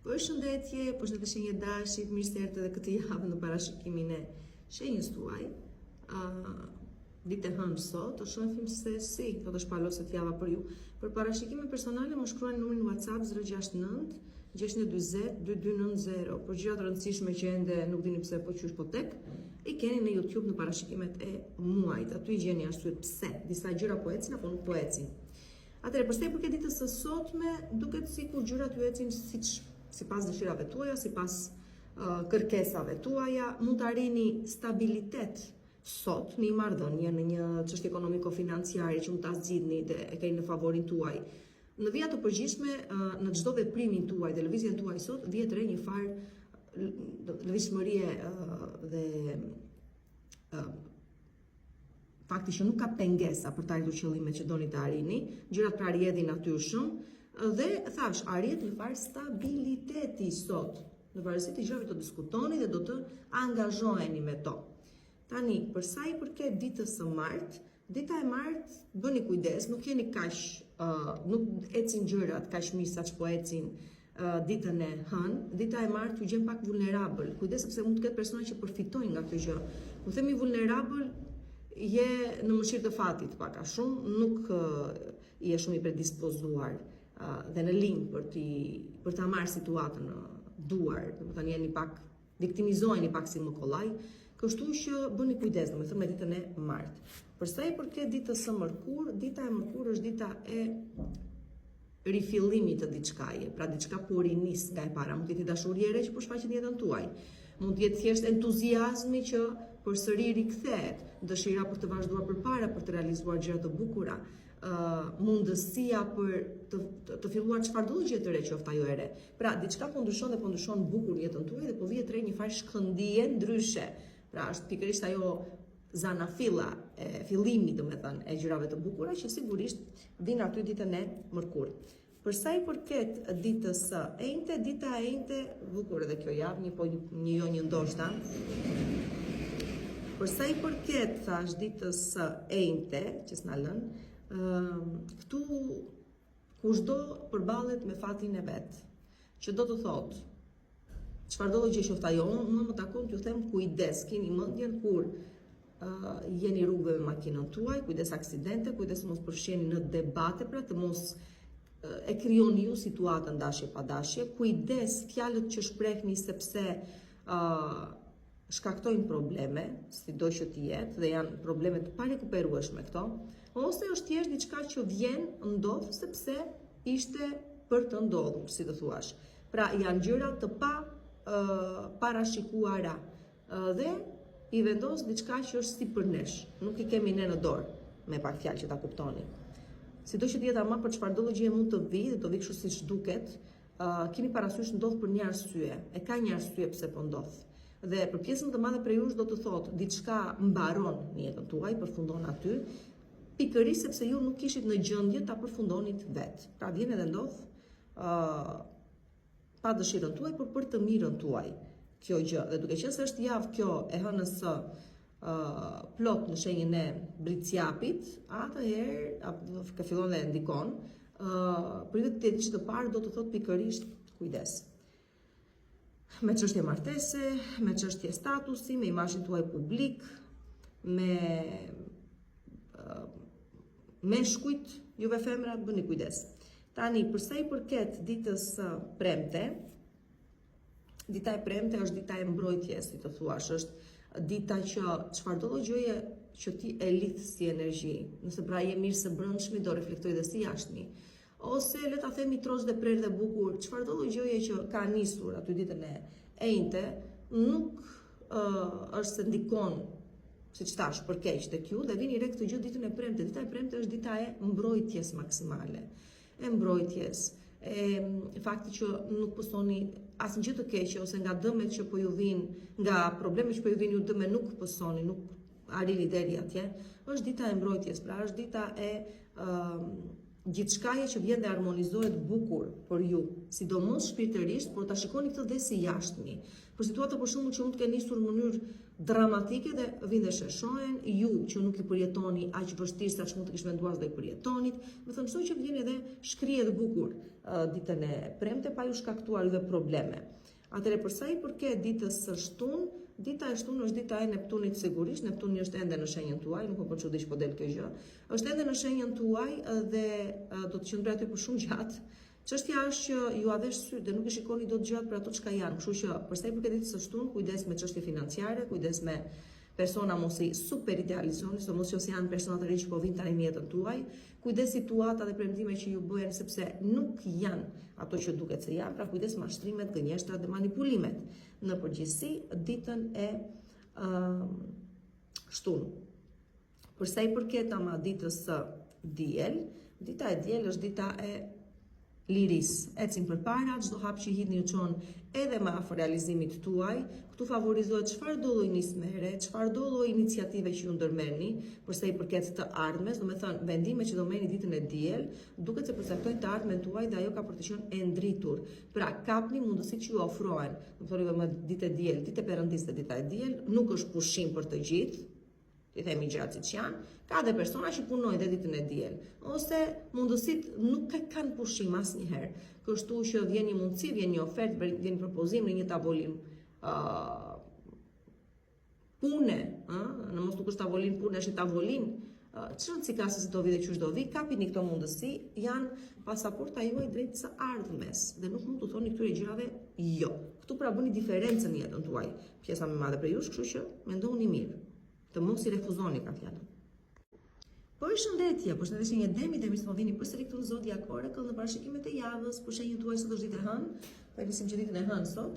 Përshëndetje shenjë dashit, mirë se erdhët edhe këtë javë në parashikimin e shenjës tuaj. Ditë e hënë sot, të shohim se si do të shpaloset java për ju. Për parashikime personale më shkruani numrin WhatsApp 069 620 2290. Për gjëra të rëndësishme që ende nuk dini pse po qysh po tek, i keni në YouTube në parashikimet e muajit. Aty i gjeni arsyet pse disa gjëra po ecin apo nuk po ecin. Atëherë, përsa i përket ditës së sotme, duket sikur gjërat ju ecin sipas dëshirave tuaja, sipas kërkesave tuaja, mund të arrini stabilitet sot në një marrëdhënie, në një çështje ekonomiko-financiare që mund ta zgjidhni dhe e keni në favorin tuaj. Në vija të përgjithshme, në çdo veprimin tuaj dhe lëvizjen tuaj sot, vjet re një farë lëvizshmërie dhe fakti që nuk ka pengesa për të arritur qëllimet që doni të arrini, gjërat pra rrjedhin natyrshëm dhe thash arrit një farë stabiliteti sot. Në varësi të gjërave të diskutoni dhe do të angazhoheni me to. Tani, për sa i përket ditës së martë, dita e martë bëni kujdes, nuk jeni kaq, nuk ecin gjërat kaq mirë saç po ecin ditën e hënë. Dita e martë ju gjen pak vulnerabël. Kujdes sepse mund të ketë persona që përfitojnë nga këtë gjë. Kur themi vulnerabël, je në mëshirë të fatit pak a shumë, nuk je shumë i predispozuar dhe në linjë për ta marrë situatën në duar, domethënë jeni pak viktimizoheni pak si më kollaj, kështu që bëni kujdes, domethënë me ditën e martë. Për sa i përket ditës së mërkurë, dita e mërkurë është dita e rifillimit të diçkaje, pra diçka po rinis nga e para, mund të jetë dashuri e re që po shfaqet në jetën tuaj. Mund të jetë thjesht entuziazmi që përsëri rikthehet, dëshira për të vazhduar përpara, për të realizuar gjëra të bukura, mundësia për të filluar çfarëdo gjë të re qoftë ajo e re. Pra, diçka po ndryshon dhe po ndryshon bukur jetën tuaj dhe po vihet re një farë shkëndije ndryshe. Pra, është pikërisht ajo zanafilla e fillimit, domethënë, e gjërave të bukura që sigurisht vin aty ditën e mërkurë. Për sa i përket ditës së enjte, dita e enjte, bukur edhe kjo javë, një jo një ndoshta. Për sa i përket, thash, ditës së enjte, që s'na lën, këtu kushdo përballet me fatin e vet, që do të thotë, çfarëdo gjë qoftë ajo, unë më takon t'ju them kujdes, keni mendjen kur jeni rrugëve me makinën tuaj, kujdes aksidente, kujdes mos përfshiheni në debate, pra të mos e krijoni ju situatën dashje pa dashje, kujdes fjalët që shprehni sepse shkaktojnë probleme, sido që të jetë, dhe janë probleme të parekuperueshme këto, ose është thjesht diçka që vjen, ndodh sepse ishte për të ndodhur, si të thuash. Pra janë gjëra të parashikuara dhe i vendos diçka që është si për nesh, nuk i kemi ne në dorë, me pak fjalë që ta kuptoni. Sido që të jetë ama për çfarëdo gjë mund të vi dhe të vi kështu siç duket, keni parasysh ndodh për një arsye, e ka një arsye pse po ndodh. Dhe për pjesën të madhe prej jush do të thotë diçka mbaron në jetën tuaj, përfundon aty, pikërisht sepse ju nuk kishit në gjendje ta përfundonit vetë. Pra vjen edhe ndodh pa dëshirën tuaj, por për të mirën tuaj kjo gjë. Dhe duke qenë se është javë kjo e hënës plot në shenjën e bricjapit, atëherë ka fillon dhe ndikon, pritet të që të parë do të thotë pikërisht kujdes. Me çështje martese, me çështje statusi, me imazhin tuaj publik, me shkujt, juve femra, bëni kujdes. Tani, përsa i përket ditës premte, dita e premte është dita e mbrojtjes, si të thuash, është dita që çfarëdo gjëje që ti e lidh si energji, nëse pra je mirë së brendshmi, do reflektoj dhe si jashtëmi. Ose le ta themi trosh dhe prerë dhe bukur, çfarëdo gjëje që ka nisur aty ditën e enjte, nuk është se ndikon, siç thash, për keq tek ju dhe vini re këtë gjë ditën e premte. Dita e premte është dita e mbrojtjes maksimale, e mbrojtjes, e fakti që nuk pësoni asnjë gjë të keqe ose nga dëmet që po ju vinë, nga problemet që po ju vinë ju dëme nuk pësoni, nuk arrini deri atje. Është dita e mbrojtjes, pra është dita e gjithçkaja që vjen dhe harmonizohet bukur për ju, sidomos shpirtërisht, por ta shikoni këtë dhe si jashtëmi. Për situata për shembull që mund të kenë nisur në mënyrë dramatike dhe vinë dhe sheshohen, ju që nuk i përjetoni aq vështirë sa që mund të kishte menduar se do i përjetonit, më thënë çdo që vjen edhe shkrihet bukur ditën e premte pa ju shkaktuar dhe probleme. Atëherë për sa i përket ditës së shtunë, dita e shtunë është dita e Neptunit sigurisht, Neptuni është ende në shenjën tuaj, nuk po çudish po del kjo gjë. Është ende në shenjën tuaj dhe do të qëndroj aty për shumë gjatë. Çështja është që ju avesh sy dhe nuk e shikoni dot gjatë për ato çka janë. Kështu që për sa i përket ditës së shtunë, kujdes me çështje financiare, kujdes me persona mos i super idealizoni, mos që janë persona të rinj që po vinë tani në jetën tuaj, kujdes situata dhe premtime që ju bëhen sepse nuk janë ato që duket se janë, pra kujdes mashtrimet, gënjeshtrat dhe manipulimet. Në përgjithësi ditën e shtunë. Për sa i përket ama ditës së diel, dita e diel është dita e liris. Ecim përpara, çdo hap që hidhni ju çon edhe më afër realizimit tuaj. Këtu favorizohet çfarëdo lloj nismëre, çfarëdo lloj iniciative që ju ndërmerrni, për sa i përket të ardhmes, domethënë vendime që do merrni ditën e diel, duket se përcaktojnë të ardhmen tuaj dhe ajo ka për të qenë e ndritur. Pra, kapni mundësitë që ju ofrohen. Domethënë më ditë e diel, ditë e perëndisë dhe dita e diel, nuk është pushim për të gjithë. I themi gjërat siç janë, ka dhe persona që punojnë dhe ditën e diel, ose mundësit nuk kanë pushim asnjëherë. Kështu që vjen një mundësi, vjen një ofertë, vjen një propozim në një tavolinë pune, në mos nuk është tavolinë pune, është tavolinë, çfarë si ka se do vi dhe qysh do vi, kapini këto mundësi, janë pasaporta juaj drejt së ardhmes dhe nuk mund të thoni këtyre gjërave jo. Këtu pra bëni diferencën në jetën tuaj. Pjesa më e madhe për jush, kështu që mendoni mirë. Të mos i refuzoni ka fjalën. Përshëndetje, përshëndetje një demi së më vini përsëri këtu në Zodiac Oracle në parashikimet e javës, për shenjën tuaj sot është ditë e hënë, po nisim që ditën e hënë sot.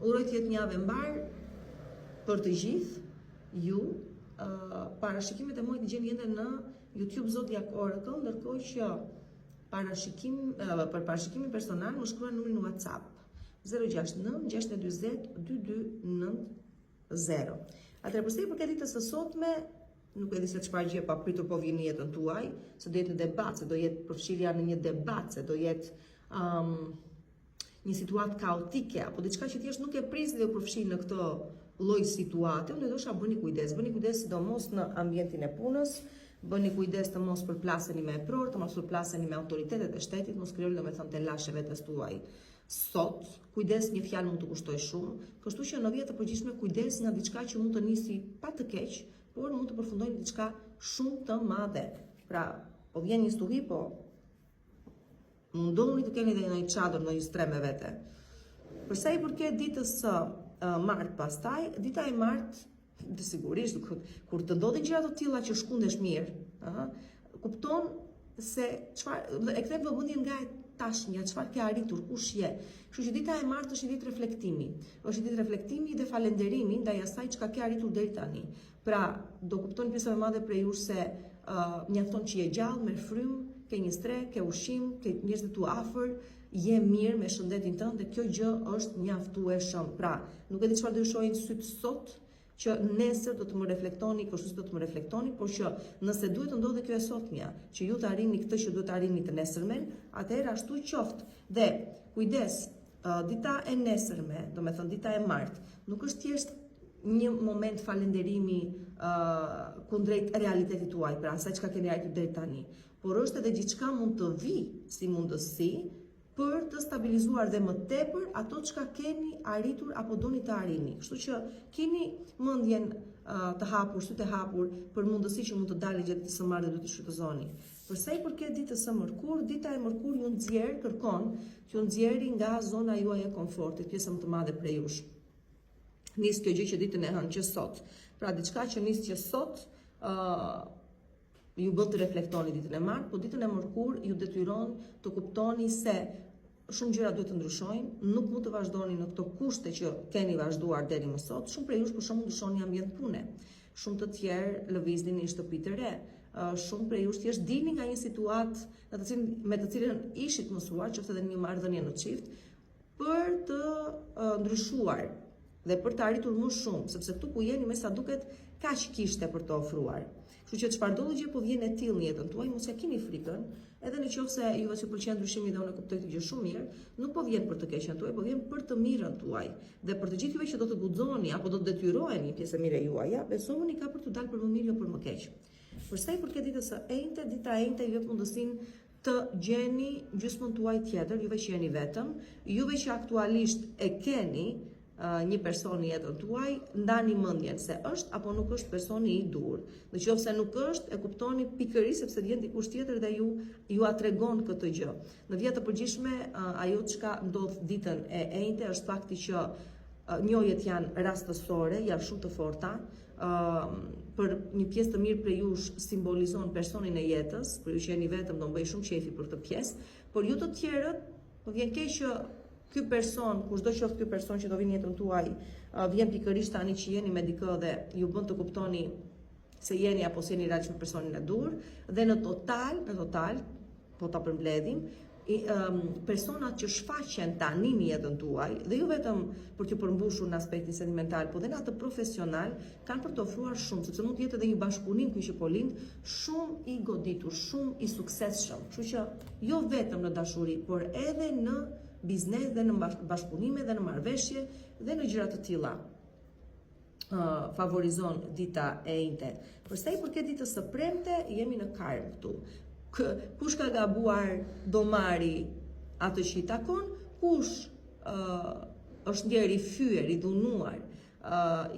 Uroj të jetë një javë e mbar për të gjithë ju. Parashikimet e muajit gjeni ende në YouTube Zodiac Oracle, ndërkohë që për parashikimin personal më shkruani numrin në WhatsApp 069 620 2290. Atëherë përse i përket ditës së sotme, nuk e di se çfarë gjë pa pritur po vjen në jetën tuaj, se do jetë debat, se do jetë përfshirja në një debat, se do jetë një situatë kaotike apo diçka që thjesht nuk e prisni dhe u përfshin në këtë lloj situate. Unë dosha bëni kujdes sidomos në ambientin e punës, bëni kujdes të mos përplaseni me epror, të mos përplaseni me autoritetet e shtetit, mos krijoni domethënë të lashë vetes tuaj. Sot, kujdes një fjalë mund të kushtoj shumë, kështu që në vjet të përgjithshme kujdes nga diçka që mund të nisi pa të keq, por mund të përfundojë në diçka shumë të madhe. Pra, po vjen një stuhi, po mundoni të keni edhe një çadër, një strem me vete. Për sa i përket ditës së martë pastaj, dita e martë, dhe sigurisht kur të ndodhin gjëra të tilla që shkundesh mirë, kupton se çfarë e kthen vëmendjen nga tashmja, çfarë ke arritur, kush je. Kështu që dita e martë është një ditë reflektimi. Është një ditë reflektimi dhe falënderimi ndaj asaj çka ke arritur deri tani. Pra, do kuptoni pjesa më e madhe prej jush se mjafton që je gjallë, me frymë, ke një strek, ke ushqim, ke njerëz të tu afër, je mirë me shëndetin tënd dhe kjo gjë është mjaftueshëm. Pra, nuk e di çfarë do ju shohin syt sot, që nesër do të më reflektoni, kështu si do të më reflektoni, por që nëse duhet të ndodhe kjo e sotmja, që ju të arrini këtë që duhet të arrini të nesërmen, atëherë ashtu qoftë. Dhe kujdes, dita e nesërme, do me thënë dita e martë, nuk është thjesht një moment falënderimi kundrejt realitetit tuaj, pra asaj çka keni arritur deri tani, por është edhe gjithçka mund të vi si mundësi për të stabilizuar dhe më tepër ato çka keni arritur apo doni të arrini. Kështu që keni mendjen të hapur, sytë e hapur për mundësi që mund të dalë gjatë ditës së martë dhe duhet të shfrytëzoni. Për sa i përket ditës së mërkur, dita e mërkur ju nxjerr, kërkon që ju nxjerrni nga zona juaj e komfortit, pjesa më të madhe prej jush. Nis kjo gjë që ditën e hënë që sot. Pra diçka që nis që sot ju bën të reflektoni ditën e martë, po ditën e mërkur ju detyron të kuptoni se shumë gjëra duhet të ndryshojnë, nuk mund të vazhdoni në këto kushte që keni vazhduar deri më sot. Shumë prej jush për shembull ndryshoni ambient pune. Shumë të tjerë lëvizni në shtëpi të re. Shumë prej jush thjesht dilni nga një situatë me të cilën ishit mësuar, qoftë edhe një marrëdhënie në çift, për të ndryshuar dhe për të arritur më shumë, sepse këtu ku jeni me sa duket kaq kishte për të ofruar. Kështu që çfarëdo gjë po vjen e tillë në jetën tuaj, mos ja keni frikën, edhe nëse juve ju pëlqen ndryshimi dhe unë kuptoj këtë gjë shumë mirë, nuk po vjen për të keqen tuaj, po vjen për të mirën tuaj. Dhe për të gjithë juve që do të guxoni apo do të detyroheni pjesë e mirë e juaja, besoni ka për të dalë për më mirë jo për më keq. Për sa i përket ditës së enjte, dita e enjte ju jep mundësinë të gjeni gjysmën tuaj tjetër, juve që jeni vetëm, juve që aktualisht e keni një person në jetën tuaj, ndani mendjen se është apo nuk është personi i dur. Nëse nuk është, e kuptoni pikërisht sepse vjen dikush tjetër dhe ju a tregon këtë gjë. Në vija të përgjithshme, ajo çka ndodh ditën e enjte është fakti që njohjet janë rastësore, janë shumë të forta. Për një pjesë të mirë prej jush simbolizon personin e jetës, për ju që jeni vetëm do bëj shumë qefi për këtë pjesë, por ju të tjerët më vjen keq që ky person, kushdo qoftë ky person që do vinë në jetën tuaj, vjen pikërisht tani që jeni me dikë dhe ju bën të kuptoni se jeni apo se jeni rreth me personin e dur, dhe në total, po ta përmbledhim, personat që shfaqen tani në jetën tuaj, dhe jo vetëm për t'ju përmbushur në aspektin sentimental, por dhe në atë profesional, kanë për të ofruar shumë, sepse mund të jetë edhe një bashkëpunim ky që po lind, shumë i goditur, shumë i suksesshëm. Kështu që jo vetëm në dashuri, por edhe në biznes dhe në bashkëpunime dhe në marrëveshje dhe në gjëra të tilla. Favorizon dita e enjte. Për sa i përket ditës së premte, jemi në karm këtu. Kush ka gabuar do marri atë që i takon, kush është ndjer i fyer, i dhunuar,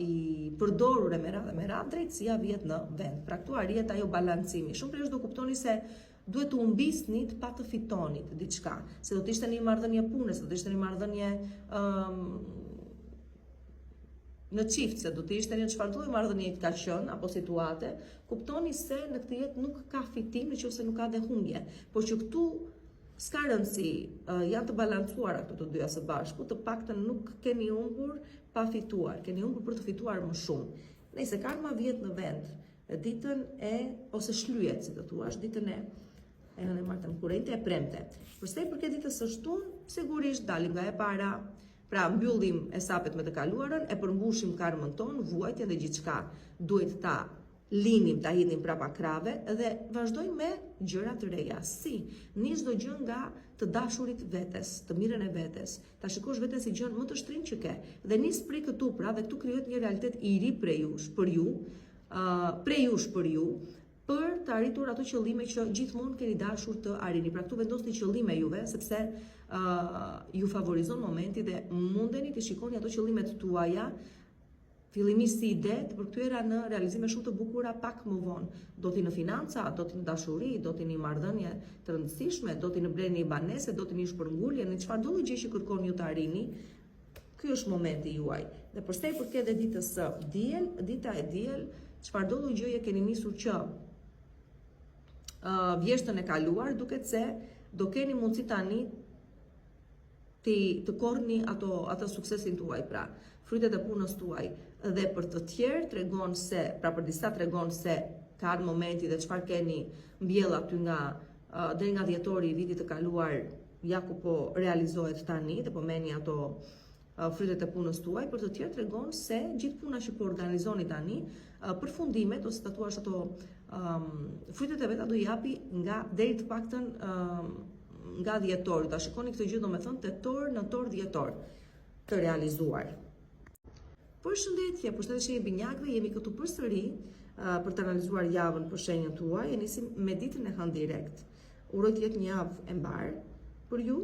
i përdorur e me radhë, drejtësia vjet në vend. Pra këtu arrihet ajo balancimi. Shumë prej jush do kuptoni se duhet të humbisnit pa të fitonit diçka, se do të ishte një marrëdhënie pune, se do të ishte një marrëdhënie në çift, se do të ishte një çfarë lloji marrëdhënie ka qenë apo situate, kuptoni se në këtë jetë nuk ka fitim nëse nuk ka dhe humbje, por që këtu s'ka rëndësi, janë të balancuara këto të dyja së bashku, të paktën nuk keni humbur pa fituar, keni humbur për të fituar më shumë. Nëse karma vjet në vend, ditën ose shlyhet, si të thuash, ditën e martën kurrente e premte. Për sa i përket ditës së shtunë, sigurisht dalim nga e para, pra mbyllim esapet me të kaluarën, e përmbushim karmën tonë, vuajtjen dhe gjithçka duhet ta linim, ta hidhnim prapa krave dhe vazhdojmë me gjëra të reja. Si nis çdo gjë nga të dashurit vetes, të mirën e vetes. Ta shikosh veten si gjën më të shtrenjtë që ke dhe nis prej këtu, pra, dhe këtu krijohet një realitet i ri prej jush, për ju, për të arritur ato qëllime që gjithmonë keni dashur të arrini. Pra këtu vendosni qëllime juve, sepse ju favorizon momenti dhe mundeni të shikoni ato qëllimet tuaja fillimisht si ide të përkthyer në realizime shumë të bukura pak më vonë. Do t'i në financa, do t'i në dashuri, do t'i në marrëdhënie të rëndësishme, do t'i në bleni i banese, do t'i në shpërngulje, në çfarëdo gjë që kërkoni ju të arrini. Ky është momenti juaj. Dhe përsa i përket ditës së diel, dita e diel, çfarëdo gjëje keni nisur që vjeshtën e kaluar, duket se do keni mundësi tani të korrni atë suksesin tuaj, pra frytet e punës tuaj, dhe për të tjerë tregon se, pra për disa tregon se ka ardhur momenti dhe çfarë keni mbjell aty deri nga dhjetori i vitit të kaluar, ja ku po realizohet tani dhe po merrni ato frytet e punës tuaj. Për të tjerë tregon se gjithë puna që po organizoni tani, përfundimet ose ta thuash ato frytet e veta do i japi nga deri të paktën nga dhjetori. Ta shikoni këtë gjë, domethënë tetor, nëntor, dhjetor të realizuar. Përshëndetje, përshëndetje binjakëve, jemi këtu përsëri për të analizuar javën për shenjën tuaj. E nisim me ditën e hënë direkt. Uroj të jetë një javë e mbar për ju.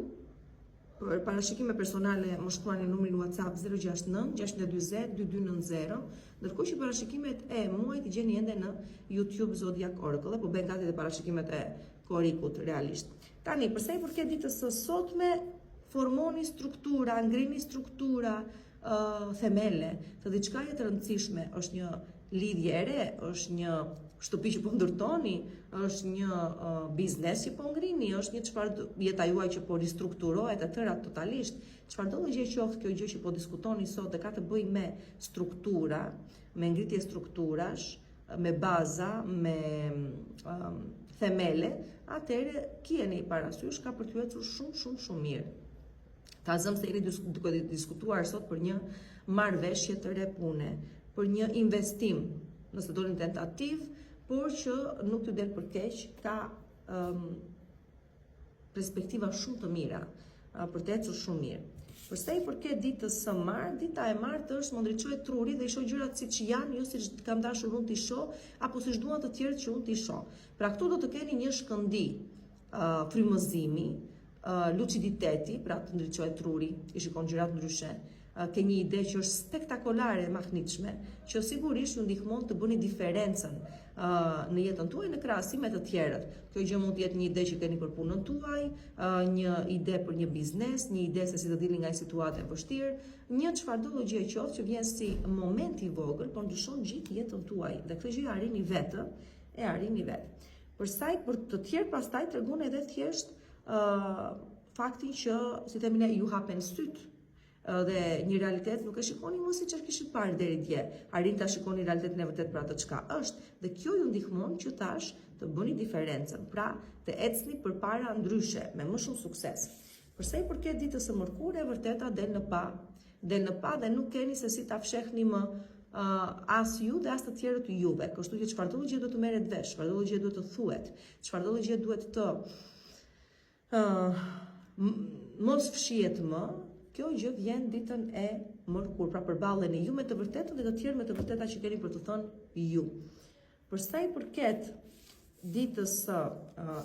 Për parashikime personale më shkruani në numrin WhatsApp 069 620 2290, ndërkohë që parashikimet e muajit i gjeni ende në YouTube Zodiac Oracle, po bën gati dhe parashikimet e korikut realisht. Tani, përsa i përket ditës së sotme, formoni struktura, ngrini struktura, themele të diçkaje të rëndësishme. Është një lidhje e re, është një shtëpi që po ndërtoni, është një biznes që po ngrini, është një çfarë jeta juaj që po ristrukturohet e tëra totalisht. Çfarëdo gjë qoftë kjo gjë që po diskutoni sot dhe ka të bëjë me struktura, me ngritje strukturash, me baza, me themele, atëherë keni parasysh ka për t'ju ecur shumë mirë. Ta zëm se jeni duke diskutuar sot për një marrëveshje të re pune, për një investim nëse doni tentativ, por që nuk t'ju del për keq, ka perspektiva shumë të mira, për të ecur shumë mirë. Për sa i përket ditës së martë, dita e martë është më ndriçohet truri dhe i shoh gjërat siç janë, jo siç kam dashur unë t'i shoh, apo siç duan të tjerët që unë t'i shoh. Pra këtu do të keni një shkëndi frymëzimi, luciditeti, pra të ndriçohet truri, i shikon gjërat ndryshe, ke një ide që është spektakolare e mahnitshme, që sigurisht ju ndihmon të bëni diferencën në jetën tuaj në krahasim me të tjerët. Kjo gjë mund të jetë një ide që keni për punën tuaj, një ide për një biznes, një ide se si të dilni nga një situatë e vështirë, një çfarëdo gjë qoftë që vjen si moment i vogël, por ndryshon gjithë jetën tuaj dhe këtë gjë arrini vetë, e arrini vetë. Për të tjerë pastaj tregon edhe thjesht faktin që, si themi ne, ju hapen syt dhe një realitet nuk e shikoni më siç e kishit parë deri dje. Arrin ta shikoni realitetin e vërtet për atë çka është dhe kjo ju ndihmon që tash të bëni diferencën, pra të ecni përpara ndryshe me më shumë sukses. Për sa i përket ditës së mërkurë, e vërteta del në pa dhe nuk keni se si ta fshehni më as ju dhe as të tjerët juve. Kështu që çfarëdo gjë duhet të merret vesh, çfarëdo gjë duhet të thuhet, çfarëdo gjë duhet të mos fshihet më. Kjo gjë vjen ditën e mërkurë, pra përballeni ju me të vërtetën dhe të tjerë me të vërteta që keni për të thënë ju. Për sa i përket ditës së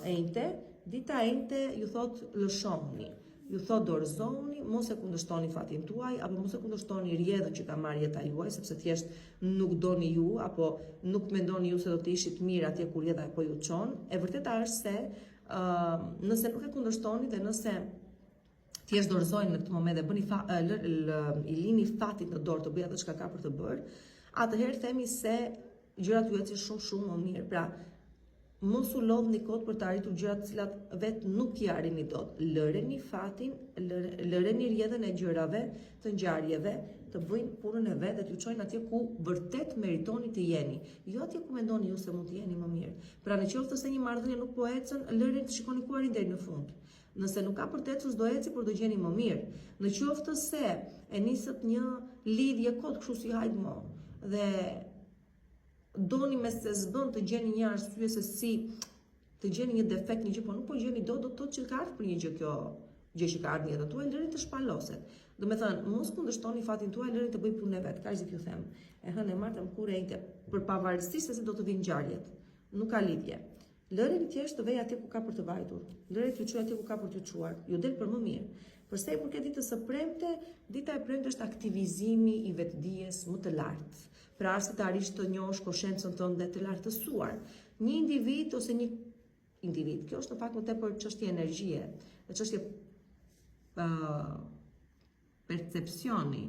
enjte, dita e enjte ju thot lëshoni, ju thot dorëzoni, mos e kundërshtoni fatin tuaj, apo mos e kundërshtoni rrjedhën që ka marrë jeta juaj, sepse thjesht nuk doni ju, apo nuk mendoni ju se do të ishit mirë atje kur jeta po ju çon. E vërteta është se nëse nuk e kundërshtoni dhe nëse thjesht dorëzojnë në këtë moment dhe bëni i lini fatit në dorë të bëj atë çka ka për të bërë, atëherë themi se gjërat ju ecin shumë më mirë. Pra, mos u lodhni kot për të arritur gjërat të cilat vetë nuk i arrini dot. Lëreni fatin, lëreni rrjedhën e gjërave, të ngjarjeve, të bëjnë punën e vet dhe t'ju çojnë atje ku vërtet meritoni të jeni, jo atje ku mendoni ju se mund të jeni më mirë. Pra, nëse se një marrëdhënie nuk po ecën, lëreni të shikoni ku arrin deri në fund. Nëse nuk ka për të ecur, do eci, por do gjeni më mirë. Në qoftë se e nisët një lidhje kot kështu si hajt më dhe doni me se s'bën të gjeni një arsye se si të gjeni një defekt, një gjë, po nuk po gjeni do të thotë që ka ardhur për një gjë kjo gjë që ka ardhur në jetën tuaj, lërini të shpaloset. Do me thënë, mos kundërstoni fatin tuaj, lërini të bëj punën e vet, kaq që t'ju them. E hënë e martë mërkurë e njëjtë, për pavarësisht se si do të vinë ngjarjet. Nuk ka lidhje. Lërini thjesht të vej atje ku ka për të vajtur. Lërini t'ju çuaj atje ku ka për t'ju çuar. Ju del për më mirë. Për sa i përket ditës së premte, dita e premte është aktivizimi i vetdijes më të lartë. Pra arsi të arish të njohësh koshencën tënde të lartësuar. Një individ ose një individ, kjo është në fakt më tepër çështje energjie, dhe çështje percepcioni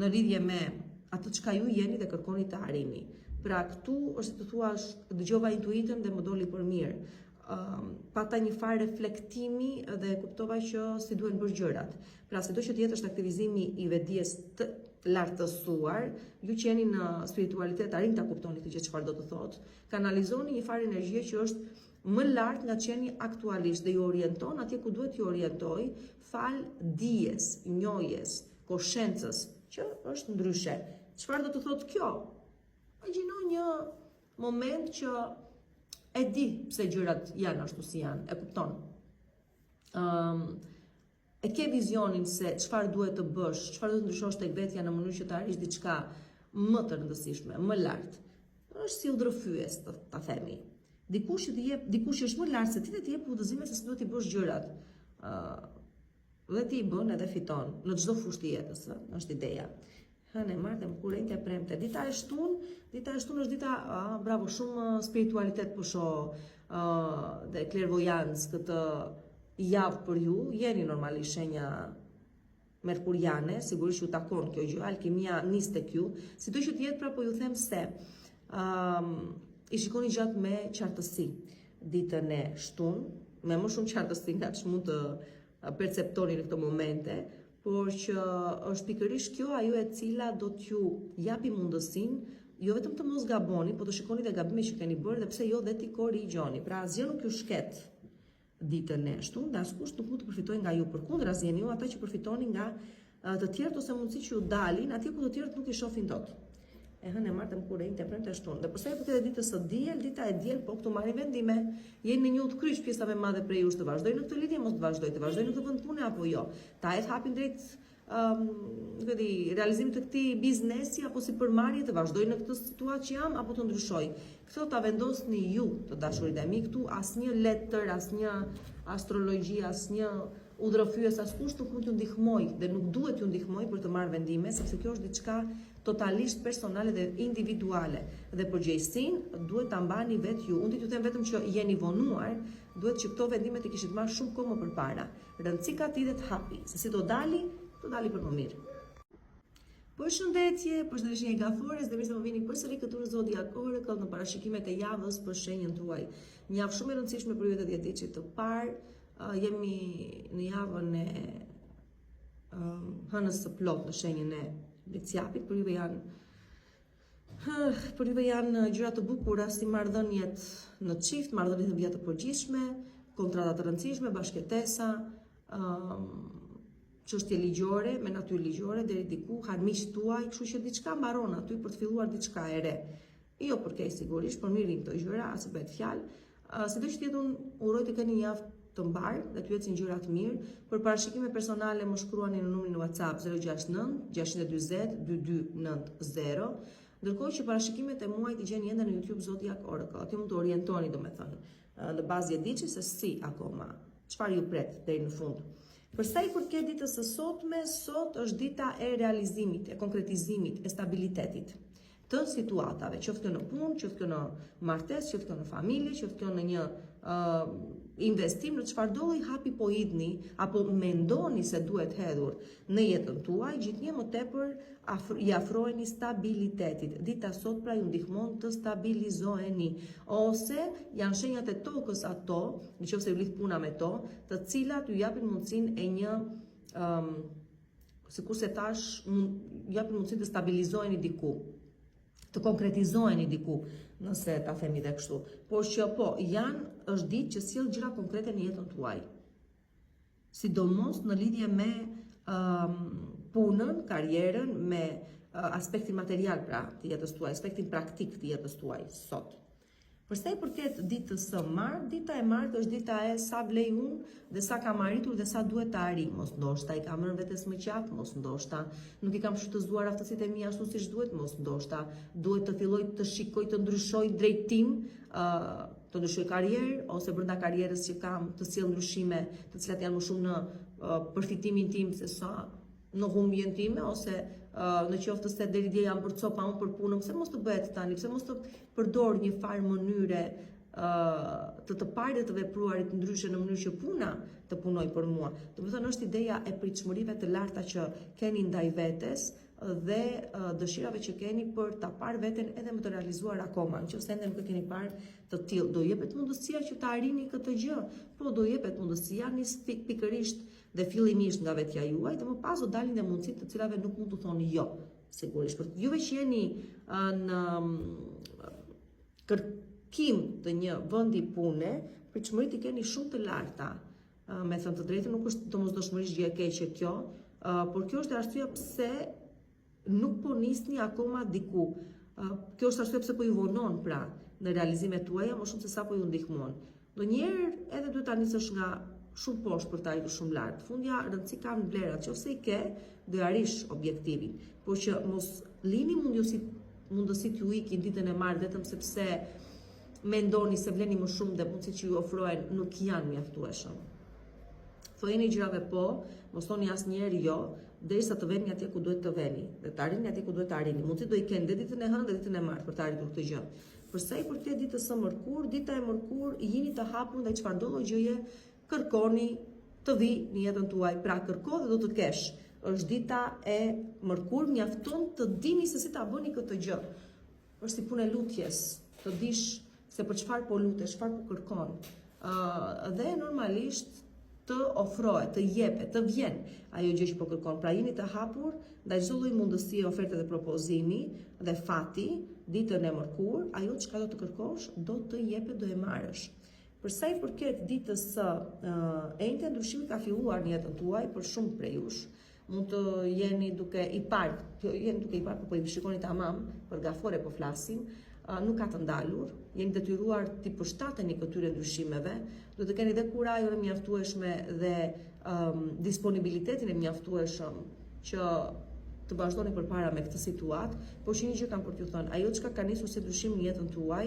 në lidhje me atë çka ju jeni dhe kërkoni të arrini. Pra këtu është të thuash, dëgjova intuitën dhe më doli për mirë. Pata një farë reflektimi dhe kuptova që si duhen bërë gjërat. Pra sido që të jetë është aktivizimi i vetdijes të lartësuar, ju që jeni në spiritualitet arrin ta kuptoni këtë gjë çfarë do të thotë. Kanalizoni një farë energjie që është më lart nga që jeni aktualisht dhe ju orienton atje ku duhet ju orientoj fal dijes, njohjes, koshencës, që është ndryshe. Çfarë do të thotë kjo? Imagjino një moment që e di pse gjërat janë ashtu si janë, e kupton. E ke vizionin se çfarë duhet të bësh, çfarë do të ndryshosh tek vetja në mënyrë që të arrish diçka më të rëndësishme, më lart. Është si udhërfyes, ta themi. Dikush është më lart se ti dhe ti jep udhëzime se si duhet i bësh gjërat. Dhe ti i bën edhe fiton në çdo fushë të jetës, është ideja. Hënë e martë, mërkurë e njëjtë e premte. Dita e shtunë është dita, bravo, shumë spiritualitet po shoh dhe klervojancë këtë javë për ju. Jeni normalisht shenja merkuriane, sigurisht ju takon kjo gjë, alkimia nis tek ju. Sido që të jetë, pra po ju them se i shikoni gjatë me qartësi ditën e shtunë, me më shumë qartësi nga që mund të perceptoni në këto momente, por që është pikërisht kjo ajo e cila do t'ju japi mundësinë jo vetëm të mos gaboni, po të shikoni dhe gabimet që keni bërë dhe pse jo dhe t'i korrigjoni. Pra asgjë nuk ju shket ditën e shtunë, dhe askush nuk mund të përfitojë nga ju. Përkundër jeni ju ata që përfitoni nga të tjerët ose mundësi që ju dalin atje ku të tjerët nuk i shohin dot. e hënë e martëm kur e premte shtunë. Dhe përsa i përket ditës së diel, dita e diel, po këtu marrin vendime, jeni në një udhkryq pjesa më madhe prej jush të vazhdojnë në këtë lidhje, mos të vazhdojnë në këtë vend pune apo jo. Ta e hapin drejt realizimit të këtij biznesi apo si përmarrje të vazhdojnë në këtë situatë që jam apo të ndryshoj. Këto ta vendosni ju, të dashurit e mi, këtu asnjë letër, asnjë astrologji, asnjë udhërofyes, askush nuk mund t'ju ndihmoj dhe nuk duhet t'ju ndihmoj për të marrë vendime, sepse kjo është diçka totalisht personale dhe individuale. Dhe përgjegjësinë duhet ta mbani vetë ju. Unë do t'ju them vetëm që jeni vonuar, duhet që këto vendime të kishit marrë shumë kohë më përpara. Rëndësika ti dhe të hapi, se si do dali për më mirë. Përshëndetje, përshëndetje e gafores, dhe mirë se më vini përsëri këtu në Zodiac Oracle në parashikimet e javës për shenjën tuaj. Një javë shumë e rëndësishme për ju të 10 ditë të parë. Jemi në javën e hënës së plot në shenjën e Liciapit. Për juve janë gjëra të bukura si marrëdhëniet në çift, marrëdhëniet në vija të përgjithshme, kontrata të rëndësishme, bashkëtesa, çështje ligjore, me natyrë ligjore deri diku, harmiqt tuaj, kështu që diçka mbaron aty për të filluar diçka e re. Jo për keq sigurisht, por mirë këto gjëra, as bëhet fjalë. Sido që tjetër uroj të keni një javë të mbarë dhe të ecin gjëra të mirë. Për parashikime personale më shkruani në numrin WhatsApp 069 640 2290. Ndërkohë që parashikimet e muajit i gjeni ende në YouTube Zodiac Oracle. Aty mund të orientoni, domethënë, në bazë diçi se si akoma, çfarë ju pret deri në fund. Përsa i përket ditës së sotme, sot është dita e realizimit, e konkretizimit, e stabilitetit të situatave, qoftë në punë, qoftë në martesë, qoftë në familje, qoftë në një investim, në çfarëdo lloj hapi po idhni apo mendoni se duhet hedhur në jetën tuaj, gjithnjë më tepër i afroheni stabilitetit. Dita sot pra ju ndihmon të stabilizoheni, ose janë shenjat e tokës ato, nëse ju lidh puna me to, të cilat ju japin mundësinë e një sikurse thash, japin mundësinë të stabilizoheni diku, të konkretizoheni diku, nëse ta themi dhe kështu. Por që po, është ditë që sjell gjëra konkrete në jetën tuaj. Sidomos në lidhje me punën, karrierën, me aspektin material pra të jetës tuaj, aspektin praktik të jetës tuaj sot. Përsa i përket ditës së martë, dita e martë është dita e sa vlej unë dhe sa kam arritur dhe sa duhet të arri. Mos ndoshta i kam rënë vetes më qatë, mos ndoshta nuk i kam shfrytëzuar aftësitë e mia ashtu siç duhet, mos ndoshta duhet të filloj të shikoj të ndryshoj drejtim, të ndryshoj karrierë ose brenda karrierës që kam të sjell ndryshime, të cilat janë më shumë në përfitimin tim se sa në humbjen time, ose në qoftë se deri dje jam bërë copa unë për punën, pse mos të bëhet tani, pse mos të përdor një farë mënyre të parë të vepruarit ndryshe në mënyrë që puna të punoj për mua. Domethënë është ideja e pritshmërive të larta që keni ndaj vetes dhe dëshirave që keni për ta parë veten edhe më të realizuar akoma. Nëse ende nuk e keni parë të tillë, do jepet mundësia që të arrini këtë gjë, po do jepet mundësia nis pikërisht dhe fillimisht nga vetja juaj, dhe më pas do dalin dhe mundësit të cilave nuk mund të thoni jo, sigurisht. Për juve që jeni në kërkim të një vendi pune, pritshmëritë i keni shumë të larta. Me thënë të drejtën, nuk është domosdoshmërisht gjë e keqe kjo, por kjo është arsyeja pse nuk po nisni akoma diku. Kjo është arsyeja pse po ju vonon pra në realizimet tuaja më shumë se sa po ju ndihmon. Ndonjëherë edhe duhet ta nisësh nga shumë poshtë për ta arritur shumë lart. Fundja rëndësi ka në vlerat, nëse i ke, do arrish objektivin. Por që mos lini mundësit ju ikin ditën e martë vetëm sepse mendoni se vleni më shumë dhe mundësit që ju ofrohen nuk janë mjaftueshëm. Thojeni gjërave po, mos thoni asnjëherë jo, derisa të veni atje ku duhet të veni, dhe të arrini atje ku duhet të arrini. Mundësit do i kenë dhe ditën e hënë dhe ditën e martë për të arritur këtë gjë. Përsa i përket ditës së mërkurë, dita e mërkurë jini të hapur ndaj çfarëdo lloj gjëje kërkoni të vi në jetën tuaj, pra kërko dhe do të kesh. Është dita e mërkurë, mjafton të dini se si ta bëni këtë gjë. Është si punë lutjes, të dish se për çfarë po lutesh, çfarë po kërkon. Dhe normalisht të ofrohet, të jepet, të vjen ajo gjë që po kërkon. Pra jeni të hapur ndaj çdo lloji mundësie, oferte dhe propozimi dhe fati, ditën e mërkurë, ajo çka do të kërkosh, do të jepet, do e marrësh. Përsa i përket ditës së enjte, ndryshimi ka filluar në jetën tuaj për shumë prej jush. mund të jeni duke i parë, po i shikoni tamam, për gafore po flasim, nuk ka të ndalur, jeni detyruar t'i përshtateni këtyre ndryshimeve, duhet të keni dhe kurajën e mjaftueshme dhe disponibilitetin e mjaftueshëm që të vazhdoni përpara me këtë situatë, por që një gjë kam për t'ju thënë, ajo çka ka nisur si ndryshim në jetën tuaj,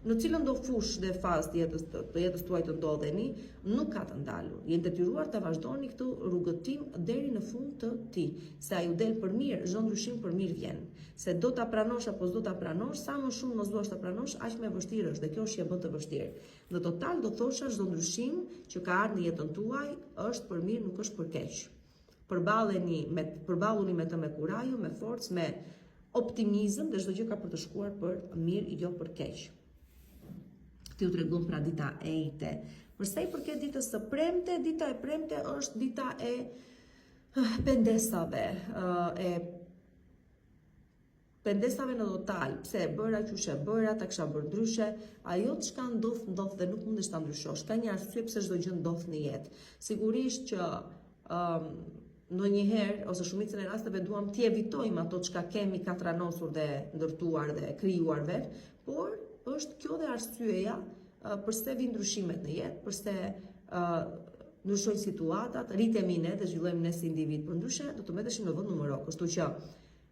në cilën do fushë dhe fazë të jetës tuaj të ndodheni, nuk ka të ndalur. Jeni detyruar të vazhdoni këtë rrugëtim deri në fund të tij. Se ai u del për mirë, çdo ndryshim për mirë vjen. Se do ta pranosh apo s'do ta pranosh, sa më shumë mos duash ta pranosh, aq më vështirë është dhe kjo është bë të vështirë. Në total do thosha çdo ndryshim që ka ardhur në jetën tuaj është për mirë, nuk është për keq. Përballuni me të me kurajë, me forcë, me optimizëm dhe çdo gjë ka për të shkuar për mirë, jo për keq. Ti u tregon pra dita e ite. Për sa i përket ditës së premte, dita e premte është dita e pendesave, në total, pse e bëra, qyshe e bëra, ta kisha bërë ndryshe, ajo çka ndodh dhe nuk mundesh ta ndryshosh. Ka një arsye pse çdo gjë ndodh në jetë. Sigurisht që ndonjëherë ose shumicën e rasteve duam t'i evitojmë ato çka kemi katranosur dhe ndërtuar dhe krijuar vet, por është kjo dhe arsyeja përse vijnë ndryshimet në jetë, përse ndryshojnë situatat, rritemi ne dhe zhvillojmë ne si individ, por ndryshe do të mbeteshim në vend numero. Kështu që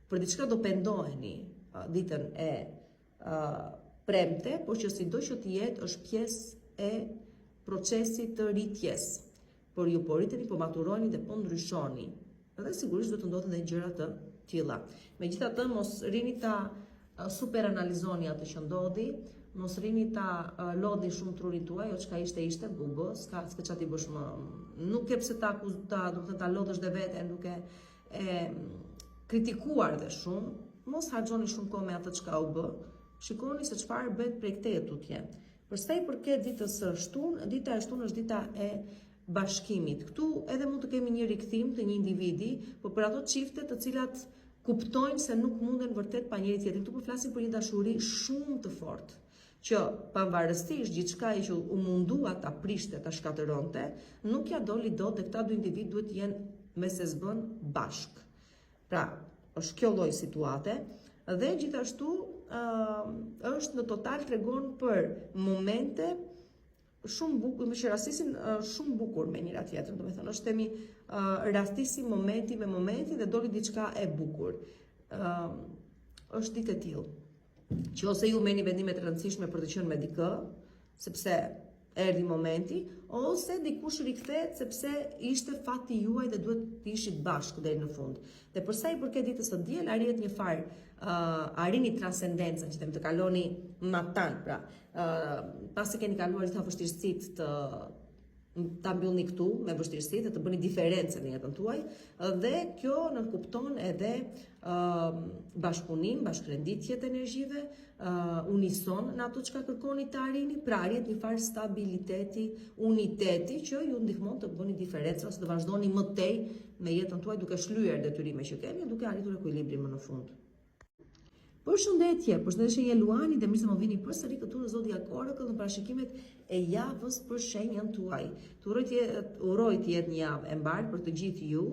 për diçka do pendoheni ditën e premte, por që sido që të jetë është pjesë e procesit të rritjes. Por ju po rriteni, po maturoni dhe po ndryshoni. Dhe sigurisht do të ndodhin edhe gjëra të tilla. Megjithatë, mos rini ta super analizoni atë që ndodhi, mos rini ta lodhi shumë trurin tuaj, o çka ishte bubë, s'ka çfarë ti bësh më. Nuk ke pse ta lodhësh dhe veten duke e kritikuar dhe shumë, mos harxhoni shumë kohë me atë çka u bë. Shikoni se çfarë bëhet prej këtej tutje. Për sa i përket ditës së shtunë, dita e shtunë është dita e bashkimit. Këtu edhe mund të kemi një rikthim të një individi, por për ato çifte të cilat kuptojnë se nuk munden vërtet pa njëri tjetrin. Këtu po flasim për një dashuri shumë të fortë, që pavarësisht gjithçka që u mundua ta prishte, ta shkatëronte, nuk ja doli dot dhe këta dy individ duhet të jenë me sezbën bashk. Pra, është kjo lloj situate dhe gjithashtu është në total tregon për momente shumë bukur, që rastisin shumë bukur me njëra tjetrën, domethënë është themi rastisi momenti me momenti dhe doli diçka e bukur. Është ditë e tillë që ose ju merrni vendime të rëndësishme për të qenë me dikë, sepse erdhi momenti, ose dikush rikthehet sepse ishte fati juaj dhe duhet të ishit bashkë deri në fund. Dhe për sa i përket ditës së diel, arrihet një farë arrini transcendencën, që të kaloni matan, pra pasi keni kaluar gjitha vështirësitë ta mbyllni këtu me vështirësitë, të bëni diferencën në jetën tuaj, dhe kjo nënkupton edhe bashkëpunim, bashkërenditje të energjive, unison në ato çka kërkoni të arrini, pra arrihet një farë stabiliteti, uniteti që ju ndihmon të bëni diferencë ose të vazhdoni më tej me jetën tuaj duke shlyer detyrimet që keni, duke arritur ekuilibrin më në fund. Përshëndetje, përshëndetje Luani dhe mirë se më vini përsëri këtu në Zodiac Oracle në parashikimet e javës për shenjën tuaj. Uroj të jetë një javë e mbarë për të gjithë ju.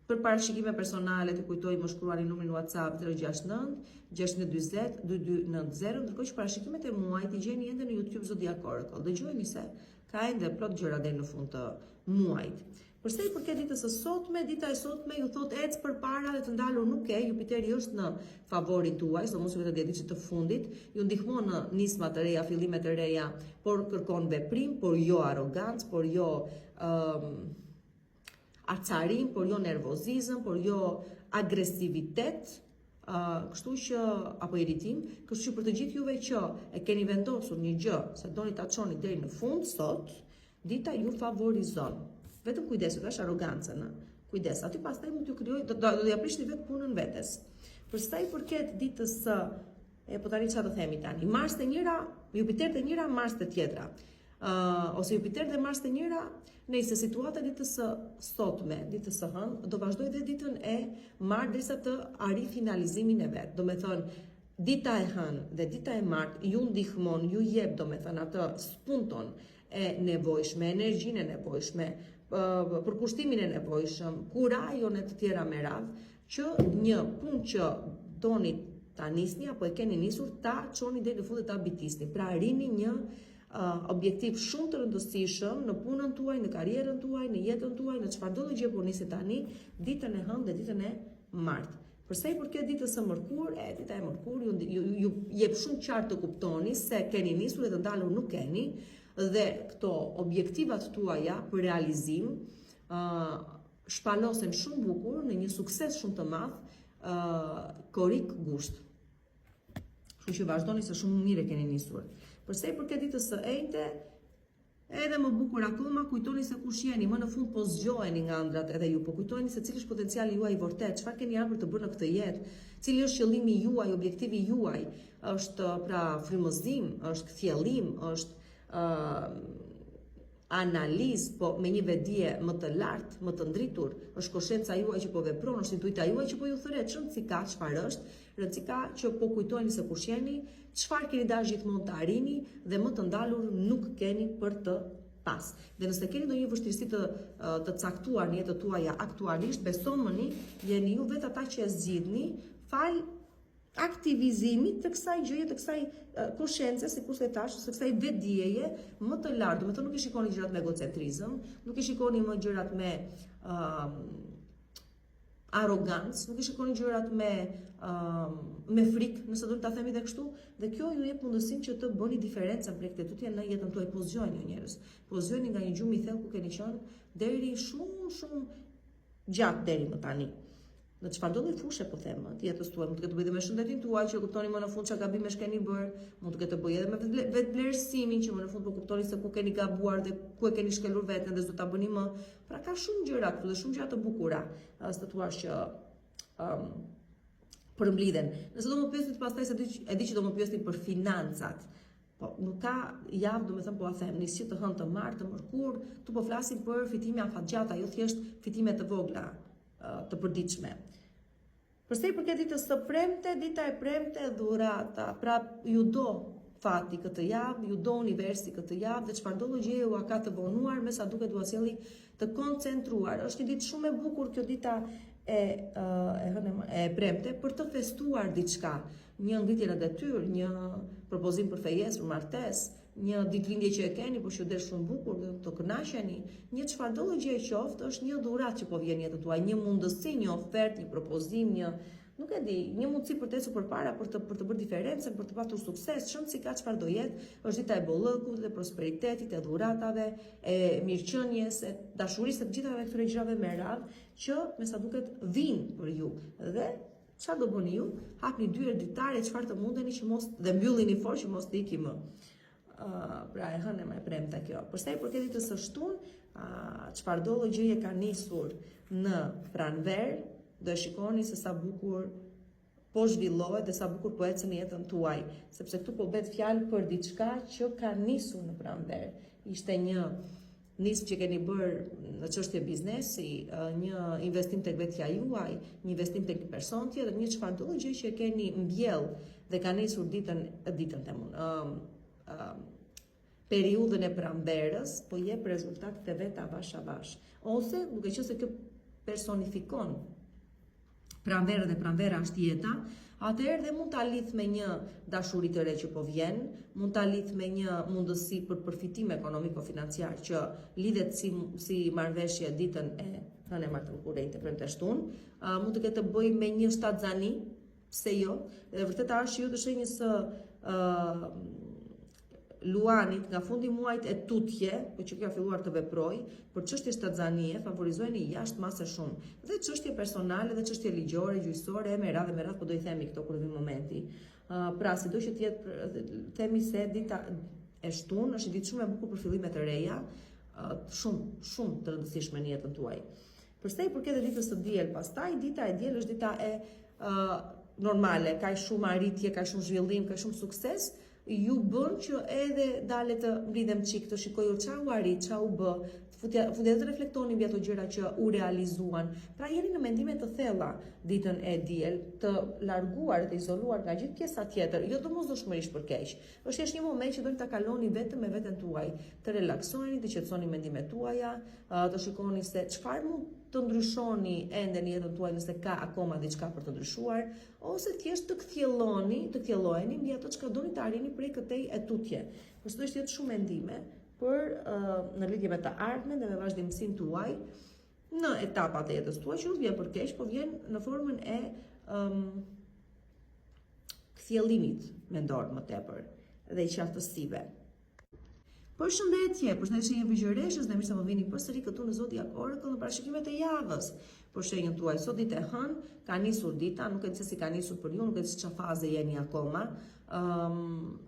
Për parashikime personale të kujtoj më shkruani numrin WhatsApp 069 640 2290, ndërkohë që parashikimet e muajit i gjeni ende në YouTube Zodiac Oracle. Dëgjojeni se ka ende plot gjëra deri në fund të muajit. Përsa i përket ditës së sotme, dita e sotme ju thot ec përpara dhe të ndalur nuk e, Jupiteri është në favorin tuaj, së mos vetë ditës të fundit, ju ndihmon në nisma të reja, fillime të reja, por kërkon veprim, por jo arrogancë, por jo acarim, por jo nervozizëm, por jo agresivitet, kështu që apo irritim, kështu që për të gjithë juve që e keni vendosur një gjë, se doni ta çoni deri në fund sot, dita ju favorizon. Vetëm kujdesu, tash arrogancën, kujdes, aty pastaj mund t'ju krijoj, do ja prishni vetë punën vetes. Për sa i përket ditës së, po tani çfarë do themi tani? Mars të njëra, Jupiter të njëra, Mars të tjetra. Ose Jupiter dhe Mars të njëra, nëse situata ditës së sotme, ditës së hënë, do vazhdoj dhe ditën e martë derisa të arri finalizimin e vet. Do me thënë, dita e hënë dhe dita e martë ju ndihmon, ju jep, do me thënë, atë spunton e nevojshme, energjinë e nevojshme për kushtimin e nevojshëm, kurajon e të tjera me radhë, që një punë që doni ta nisni apo e keni nisur, ta çoni deri në fund dhe ta bitisni. Pra rini një objektiv shumë të rëndësishëm në punën tuaj, në karrierën tuaj, në jetën tuaj, në çfarëdo lloj gjë po nisni tani, ditën e hënë dhe ditën e martë. Përsa i përket ditës së mërkur, dita e mërkur ju jep shumë qartë të kuptoni se keni nisur dhe të ndalur nuk keni, dhe këto objektivat tuaja për realizim shpalosen shumë bukur në një sukses shumë të madh, korik gusht. Kështu që vazhdoni se shumë mirë keni nisur. Përsa i përket ditës së enjte, edhe më bukur akoma, kujtoni se kush jeni, më në fund po zgjoheni nga ëndrat edhe ju, po kujtoni se cili është potenciali juaj i vërtet, çfarë keni ardhur të bërë në këtë jetë, cili është qëllimi juaj, objektivi juaj, është pra frymëzim, është kthjellim, është analizë, po me një vedije më të lartë, më të ndritur, është koshenca juaj që po vepron, është intuita juaj që po ju thret, rëndësika çfarë është, rëndësika që po kujtojeni se kush jeni, çfarë keni dashur gjithmonë të arrini dhe më të ndalur nuk keni për të pas. Dhe nëse keni ndonjë vështirësi të caktuar në jetën tuaj aktualisht, besomuni, jeni ju vetë ata që e zgjidhni fal aktivizimit të kësaj gjëje, të kësaj koshence, sikur se thash, së kësaj vetdijeje më të lartë. Do të thonë nuk i shikoni gjërat me egocentrizëm, nuk i shikoni më gjërat me arrogancë, nuk i shikoni gjërat me frikë, nëse do ta themi dhe kështu, dhe kjo ju jep mundësinë që të bëni diferencën prej këtij tutje në jetën tuaj. Po zgjojeni ju njerëz. Po zgjojeni nga një gjumë i thellë ku keni qenë deri shumë gjatë deri më tani. Në çfarëdo lloj fushë po them, të jetës tuaj, mund të ketë të bëjë me shëndetin tuaj, që kuptoni më në fund çka gabimesh keni bërë, mund të ketë të bëjë edhe me vetvlerësimin, që më në fund po kuptoni se ku keni gabuar dhe ku e keni shkelur veten dhe s'do ta bëni më. Pra ka shumë gjëra këtu dhe shumë gjëra të bukura, as të thua që përmblidhen. Nëse do më pyesni pastaj se e di që do më pyesni për financat. Po, nuk ka javë, do me thëmë po a them, nisë të hënë të martë, të mërkur, tu po flasim për fitime afatgjata, jo thjesht fitime të vogla, të përditshme. Përse i përket ditës së premte, dita e premte dhurata, pra ju do fati këtë javë, ju do universi këtë javë, dhe çfarëdo lloj gjëje u ka të vonuar, me sa duket u sjellni të koncentruar. Është një ditë shumë e bukur kjo dita e premte për të festuar diçka, një ngritje në detyrë, një propozim për fejesë, për martesë, një ditëlindje që e keni, por që ju del shumë bukur, të kënaqeni, një çfarëdo lloj gjëje qoftë, është një dhuratë që po vjen jetën tuaj, një mundësi, një ofertë, një propozim, nuk e di, një mundësi për të ecur përpara, për të bërë diferencën, për të patur sukses, si ka çfarëdo jetë, është dita e bollëkut, dhe prosperitetit, e dhuratave, e mirëqenies, e dashurisë, të gjithave këtyre gjërave me radhë, që me sa duket vinë për ju. Dhe çfarë do bëni ju? Hapni dyert ditare, çfarë të mundeni që mos dhe mbyllini fort që mos të iki më. Pra e hënë e premte kjo. Përsa i përket ditës së shtunë, çfarëdo lloj gjëje ka nisur në pranverë, do e shikoni se sa bukur po zhvillohet dhe sa bukur po ecën në jetën tuaj, sepse këtu po bëhet fjalë për diçka që ka nisur në pranverë. Ishte një nismë që keni bërë në çështje biznesi, një investim tek vetja juaj, një investim tek një person tjetër, një çfarëdo gjë që keni mbjell dhe ka nisur periudhën e pranverës, po jep rezultatet e veta avash avash. Ose, duke qenë se kjo personifikon pranverën dhe pranvera është jeta, atëherë dhe mund ta lidh me një dashuri të re që po vjen, mund ta lidh me një mundësi për përfitim ekonomiko-financiar që lidhet si marrëveshje ditën e hënë martëkurrejt e premte shtunë, mund të ketë të bëjë me një shtatzani, pse jo, dhe vërtet arshi ju të shenjës Luanit nga fundi muajit e tutje, po që kjo ka filluar të veproj, për çështje shtatzanie favorizojeni jashtë mase shumë. Dhe çështje personale dhe çështje ligjore, gjyqësore, me radhë po do i themi këto kur vjen momenti. Pra, sido që të jetë, themi se dita e shtunë është një ditë shumë e bukur për fillime të reja, shumë të rëndësishme në jetën tuaj. Përsa i përket ditës së diel, pastaj dita e diel është dita e normale, ka shumë arritje, ka shumë zhvillim, ka shumë sukses. ju bën që edhe dalet të mblidhem çik të shikoj çfarë u arrit, çfarë u bë, futja të reflektoni mbi ato gjëra që u realizuan. Pra jeni në mendime të thella ditën e diel, të larguar, të izoluar nga gjithë pjesa tjetër, jo domosdoshmërisht për keq. Është thjesht një moment që doni ta kaloni vetëm me veten tuaj, të relaksoheni, të qetësoni mendimet tuaja, të shikoni se çfarë mund të ndryshoni ende në jetën tuaj nëse ka akoma diçka për të ndryshuar, ose thjesht të kthjelloheni mbi ato çka doni të arrini prej këtej e tutje. Përse do të jetë shumë mendime për në lidhje me të ardhmen dhe me vazhdimsinë tuaj në etapat e jetës tuaj, që nuk vjen për keq, po vjen në formën e kthjellimit mendor më tepër dhe i qartësive. Përshëndetje shenjën vëgjëreshës dhe mirë se më vini përsëri këtu në Zodiac Oracle në parashikimet e javës. Për shenjën tuaj, sot ditë e hënë, ka nisur dita, nuk e di se si ka nisur për ju, nuk e di se çfarë faze jeni akoma.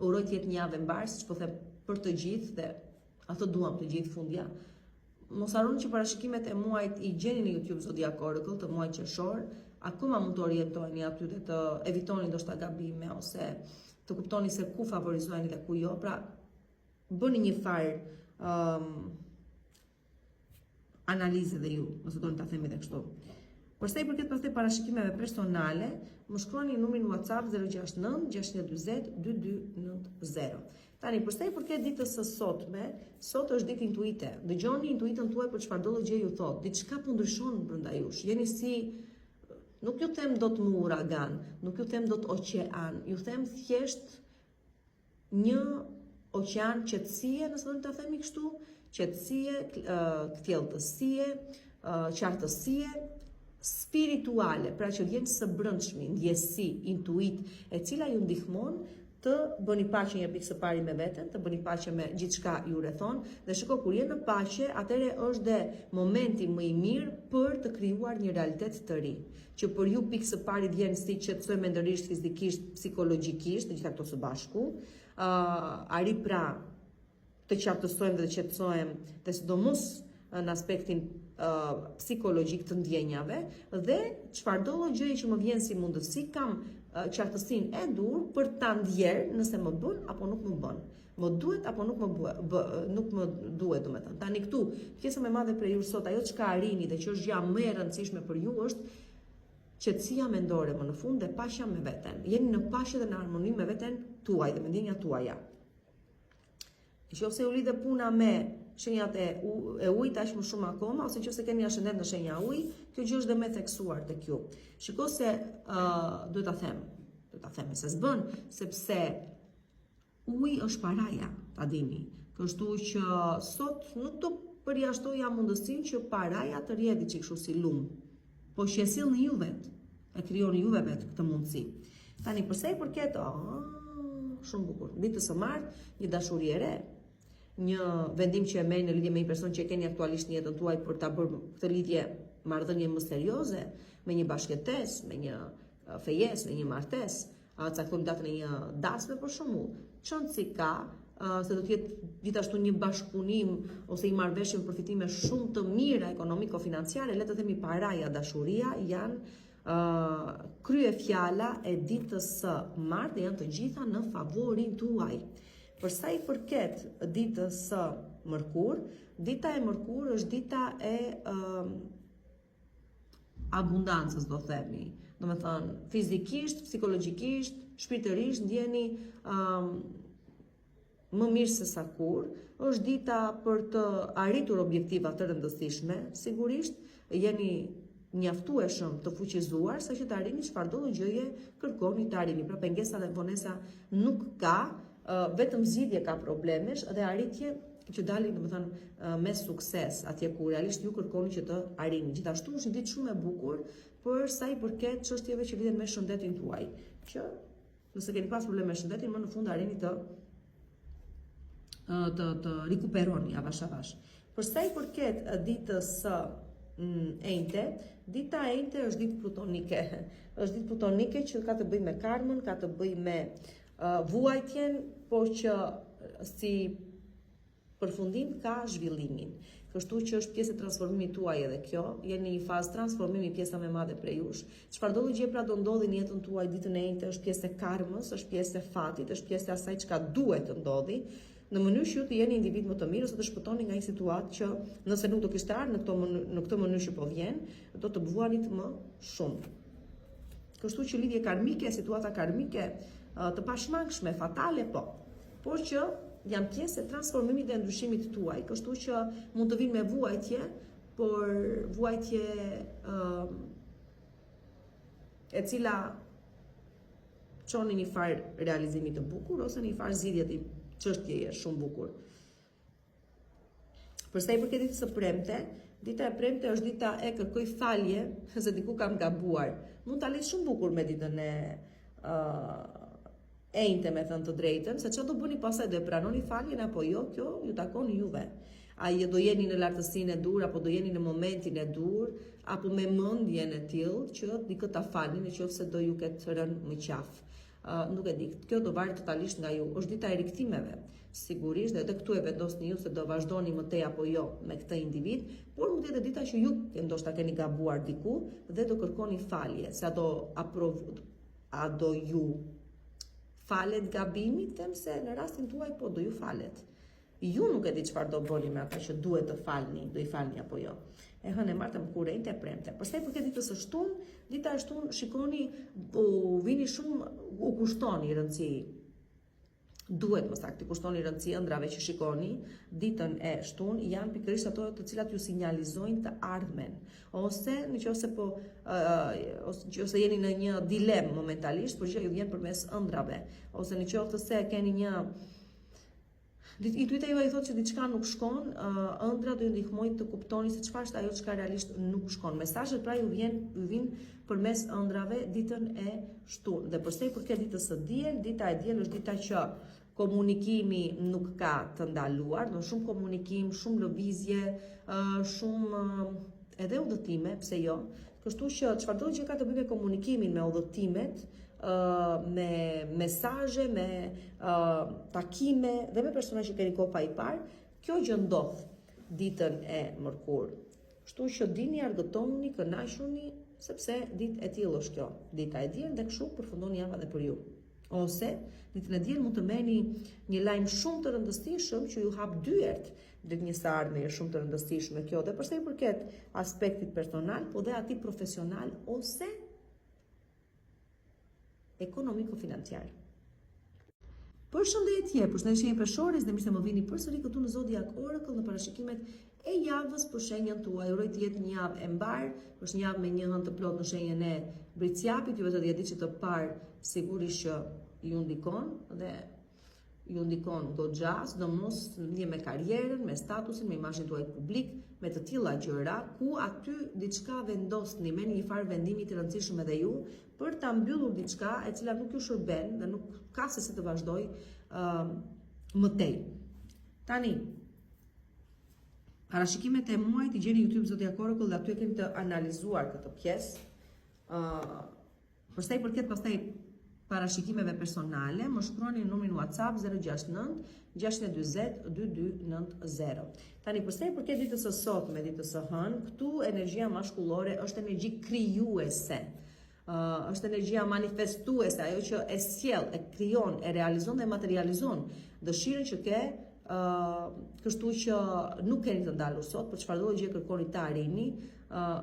Uroj të jetë një javë mbar, siç po them për të gjithë dhe ato duam të gjithë fundja. Mos harroni që parashikimet e muajit i gjeni në YouTube Zodiac Oracle të muajit qershor, akoma mund të orientoheni aty dhe të evitoni ndoshta gabime ose të kuptoni se ku favorizoheni dhe ku jo. Pra bëni një farë analizë dhe ju, ose do të ta themi dhe kështu. Përsa i përket pastaj parashikimeve personale, më shkruani numrin WhatsApp 069 620 2290. Tani, përsa i përket ditës së sotme, sot është ditë intuite. Dëgjoni intuitën tuaj për çfarëdo gjë ju thot. Diçka po ndryshon brenda jush. Jeni si, nuk ju them dot më uragan, nuk ju them dot oqean, ju them thjesht një oqean qetësie, nëse do ta themi kështu, qetësie, kthjelltësie, qartësie spirituale, pra që vjen së brendshmi, ndjesi, intuit, e cila ju ndihmon të bëni paqe një pikë së pari me veten, të bëni paqe me gjithçka ju rrethon, dhe shiko, kur je në paqe, atëre është dhe momenti më i mirë për të krijuar një realitet të ri, që për ju pikë së pari vjen si qetësoj mendërisht, fizikisht, psikologjikisht, të gjitha këto së bashku. Arri pra të qartësojmë dhe të qetësojmë, dhe sidomos në aspektin psikologjik të ndjenjave, dhe çfarëdo gjë që më vjen si mundësi, kam qartësinë e dur për ta ndjerë nëse më bën apo nuk më bën. Më duhet apo nuk më duhet, domethënë. Tani këtu, pjesa më e madhe për ju sot, ajo çka arrini dhe që është gjë më e rëndësishme për ju është qetësia mendore më në fund dhe paqja me veten. Jeni në paqe dhe në harmoni me veten tuaj dhe me ndjenjat tuaja. Nëse u lidhe puna me shenjat e ujit aq më shumë akoma, ose nëse keni ascendent në shenja uj, kjo gjë është dhe më theksuar tek ju. Shiko se duhet ta them se s'bën, sepse uji është paraja, ta dini. Kështu që sot nuk do përjashtoja mundësinë që paraja të rrjedhë çik kështu si lum, po që e sillni ju vetë, e krijoni juve vetë këtë mundësi. Tani përsa i përket, shumë bukur, ditës së martë, një dashuri e re, një vendim që e merr në lidhje me një person që e keni aktualisht në jetën tuaj për ta bërë këtë lidhje marrëdhënie më serioze, me një bashkëtesë, me një fejesë, me një martesë, caktojmë datën e një dasme për shembull. Çon si ka, se do të jetë gjithashtu një bashkëpunim ose një marrëveshje me përfitime shumë të mira ekonomiko-financiare, le të themi paraja, dashuria janë krye fjala e ditës së martë dhe janë të gjitha në favorin tuaj. Për sa i përket ditës së mërkur, dita e mërkur është dita e abundancës, do themi. Do me thënë, fizikisht, psikologjikisht, shpirtërisht, ndjeni më mirë se sa kur. Është dita për të arritur objektiva të rëndësishme, sigurisht, jeni mjaftueshëm të fuqizuar sa që të arrini çfarëdo gjëje kërkoni të arrini. Pra pengesa dhe vonesa nuk ka, vetëm zgjidhje ka problemesh dhe arritje që dalin, domethënë, me sukses atje ku realisht ju kërkoni që të arrini. Gjithashtu është një ditë shumë e bukur për sa i përket çështjeve që lidhen me shëndetin tuaj, që nëse keni pas probleme me shëndetin, më në fund arrini të rikuperoni avash avash. Për sa i përket ditës së enjte, dita e enjte është ditë plutonike. Është ditë plutonike që ka të bëjë me karmën, ka të bëjë me vuajtjen, por që si përfundim ka zhvillimin. Kështu që është pjesë e transformimit tuaj edhe kjo, jeni në një fazë transformimi pjesa më e madhe prej jush. Çfarë do gjë pra do ndodhi në jetën tuaj ditën e njëjtë, është pjesë e karmës, është pjesë e fatit, është pjesë e asaj çka duhet të ndodhi, në mënyrë që ju të jeni individ më të mirë ose të shpëtoni nga një situatë që nëse nuk do kishte ardhur në këtë mënyrë që po vjen, do të bëvuanit më shumë. Kështu që lidhje karmike, situata karmike të pashmangshme, fatale po, por që janë pjesë e transformimit dhe ndryshimit tuaj, kështu që mund të vinë me vuajtje, por vuajtje e cila çon një farë realizimi të bukur ose një farë zgjidhje të çështjeje shumë bukur. Përsa i përket ditës së premte, dita e premte është dita e kërkoj falje se diku kam gabuar. Mund ta lësh shumë bukur me ditën e njëjtë, me thënë të drejtën, se çfarë do bëni pastaj, do e pranoni faljen apo jo, kjo ju takon juve. A do jeni në lartësinë e dur, apo do jeni në momentin e dur, apo me mendjen e tillë që dikë ta falni nëse do ju ketë rënë më qafë. Nuk e di, kjo do varet totalisht nga ju. Është dita e rikthimeve. Sigurisht dhe këtu e vendosni ju se do vazhdoni më tej apo jo me këtë individ, por mund të jetë dita që ju ndoshta keni gabuar diku dhe do kërkoni falje, se a do ju falet gabimit, them se në rastin tuaj po do ju falet. Ju nuk e di çfarë do bëni me ata që duhet të falni, do i falni apo jo. E hënë e martë më kurrejt e premte. Përsa i përket ditës së shtunë, dita e shtunë shikoni, vini shumë, u kushtoni rëndësi. Duhet më saktë kushtoni rëndësi ëndrave që shikoni ditën e shtunë, janë pikërisht ato të cilat ju sinjalizojnë të ardhmen, ose nëse jeni në një dilemë momentalisht, por gjë ju vjen përmes ëndrave, ose nëse se keni një intuita juaj thotë që diçka nuk shkon, ëndra do ju ndihmojnë të kuptoni se çfarë është ajo çka realisht nuk shkon. Mesazhet pra ju vijnë përmes ëndrave ditën e shtunë. Dhe përsa i përket ditës së diel, dita e diel është dita që komunikimi nuk ka të ndaluar, do shumë komunikim, shumë lëvizje, shumë edhe udhëtime, pse jo. Kështu që çfarëdo gjë ka të bëjë me komunikimin, me udhëtimet, me mesazhe, me takime dhe me persona që keni kohë pa i parë, kjo gjë ndodh ditën e mërkurë. Kështu që dini, argëtoni, kënaquni, sepse ditë e tillë është kjo, dita e diel, dhe kështu përfundon java dhe për ju. Ose ditën e diel mund të merrni një lajm shumë të rëndësishëm që ju hap dyert drejt një së ardhmëje shumë të rëndësishme kjo, dhe përsa i përket aspektit personal, po dhe atij profesional ose ekonomiko-financiar. Përshëndetje, përshëndetje peshores, dhe mirë se më vini përsëri këtu në Zodiac Oracle në parashikimet e javës për shenjën tuaj. Uroj të jetë një javë e mbar, është një javë me një hënë të plot në shenjën e Briciapit, ju vetë di që të parë sigurisht që ju ndikon dhe ju ndikon goxha, sidomos në lidhje me karrierën, me statusin, me imazhin tuaj publik, me të tilla gjëra, ku aty diçka vendosni me një farë vendimi të rëndësishëm edhe ju, për ta mbyllur diçka e cila nuk ju shërben dhe nuk ka se si të vazhdoj më tej. Tani, parashikimet e muajit i gjeni YouTube Zodiac Oracle dhe aty e keni të analizuar këtë pjesë. Përsa i përket pastaj parashikimeve personale, më shkruani në numrin WhatsApp 069 620 2290. Tani, përsa i përket ditës së sotme, ditës së hënë, këtu energjia mashkullore është energji krijuese. Është energjia manifestuese, ajo që e sjell, e krijon, e realizon dhe materializon dëshirën që ke, kështu që nuk keni të ndalur sot, për çfarëdo gjë kërkoni të arrini,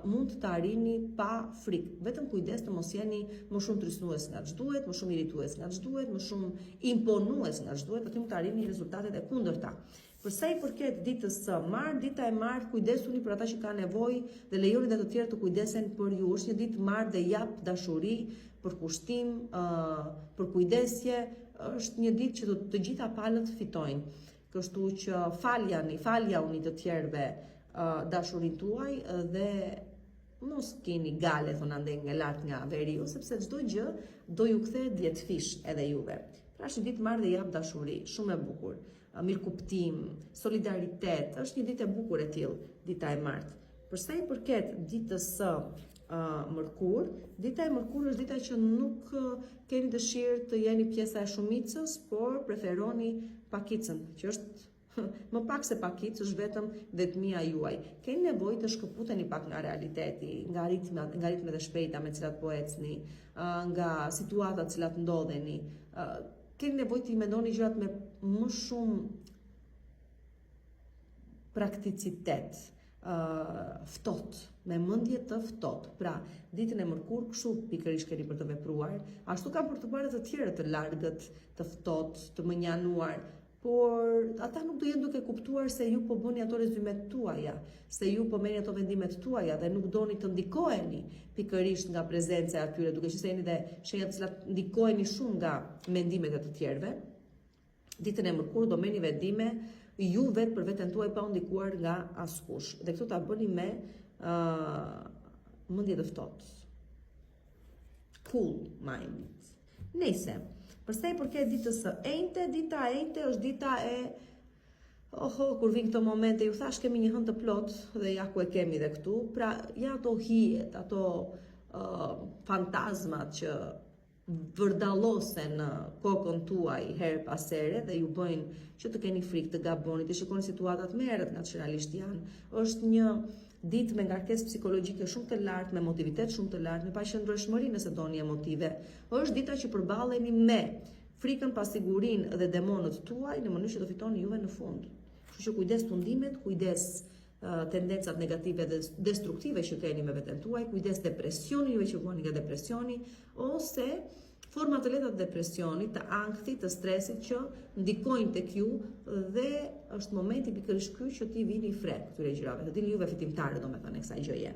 mund të arrini pa frikë. Vetëm kujdes të mos jeni më shumë trysnues nga ç'duhet, më shumë iritues nga ç'duhet, më shumë imponues nga ç'duhet, aty mund të arrini rezultatet e kundërta. Përsa i përket ditës së martë, dita e martë, kujdesuni për ata që kanë nevojë dhe lejoni dhe të tjerë të kujdesen për ju. Është një ditë martë dhe jap dashuri, për kushtim, për kujdesje, është një ditë që të gjitha palët fitojnë. Kështu që falja uni të tjerëve dashurin tuaj dhe mos keni gale, thonë ande nga lart nga veriu, sepse çdo gjë do ju kthehet 10 fish edhe juve. Pra është një ditë martë dhe jap dashuri, shumë e bukur. Mirëkuptim, solidaritet, është një ditë e bukur e tillë, dita e martë. Përsa i përket ditës së mërkurë, dita e mërkurë është dita që nuk keni dëshirë të jeni pjesa e shumicës, por preferoni pakicën, që është Më pak se pakicë është vetëm vetmia juaj. Keni nevojë të shkëputeni pak nga realiteti, nga ritmet e shpejta me cilat po ecni, nga situatat cilat ndodheni. Keni nevojë të i mendoni gjërat me më shumë prakticitet, ftohtë, me mendje të ftohtë. Pra, ditën e mërkurë kështu pikërisht keni për të vepruar, ashtu kanë për të bërë të tjerë të largët, të ftohtë, të mënjanuar, por ata nuk do jenë duke kuptuar se ju po bëni ato rezumet tuaja, se ju po merrni ato vendimet tuaja dhe nuk doni të ndikoheni pikërisht nga prezenca e atyre, duke që jeni dhe shenjat të cilat ndikoheni shumë nga mendimet e të tjerëve. Ditën e mërkurë do merrni vendime ju vetë për veten tuaj pa u ndikuar nga askush. Dhe këto ta bëni me mendje të ftohtë. Cool mind. Nëse përsa i përket ditës së enjte, dita e enjte është dita e kur vin këto momente, ju thash kemi një hënë të plot dhe ja ku e kemi dhe këtu, pra ja ato hijet, ato fantazmat që vërdallosen në kokën tuaj her pas here dhe ju bëjnë që të keni frikë, të gaboni, të shikoni situatat më errët nga që realisht janë. Është një ditë me ngarkesë psikologjike shumë të lartë, me motivitet shumë të lartë, me paqëndrueshmëri nëse doni emotive. Është dita që përballeni me frikën, pasigurinë dhe demonët tuaj në mënyrë që të fitoni juve në fund. Kështu që kujdes tundimet, kujdes tendencat negative dhe destruktive që keni me veten tuaj, kujdes depresioni juve që vuani nga depresioni ose forma të lehta të depresionit, të ankthit, të stresit që ndikojnë tek ju dhe është momenti pikërisht ky që ti vini frek këtyre gjërave, të dini juve fitimtarë domethënë kësaj gjëje.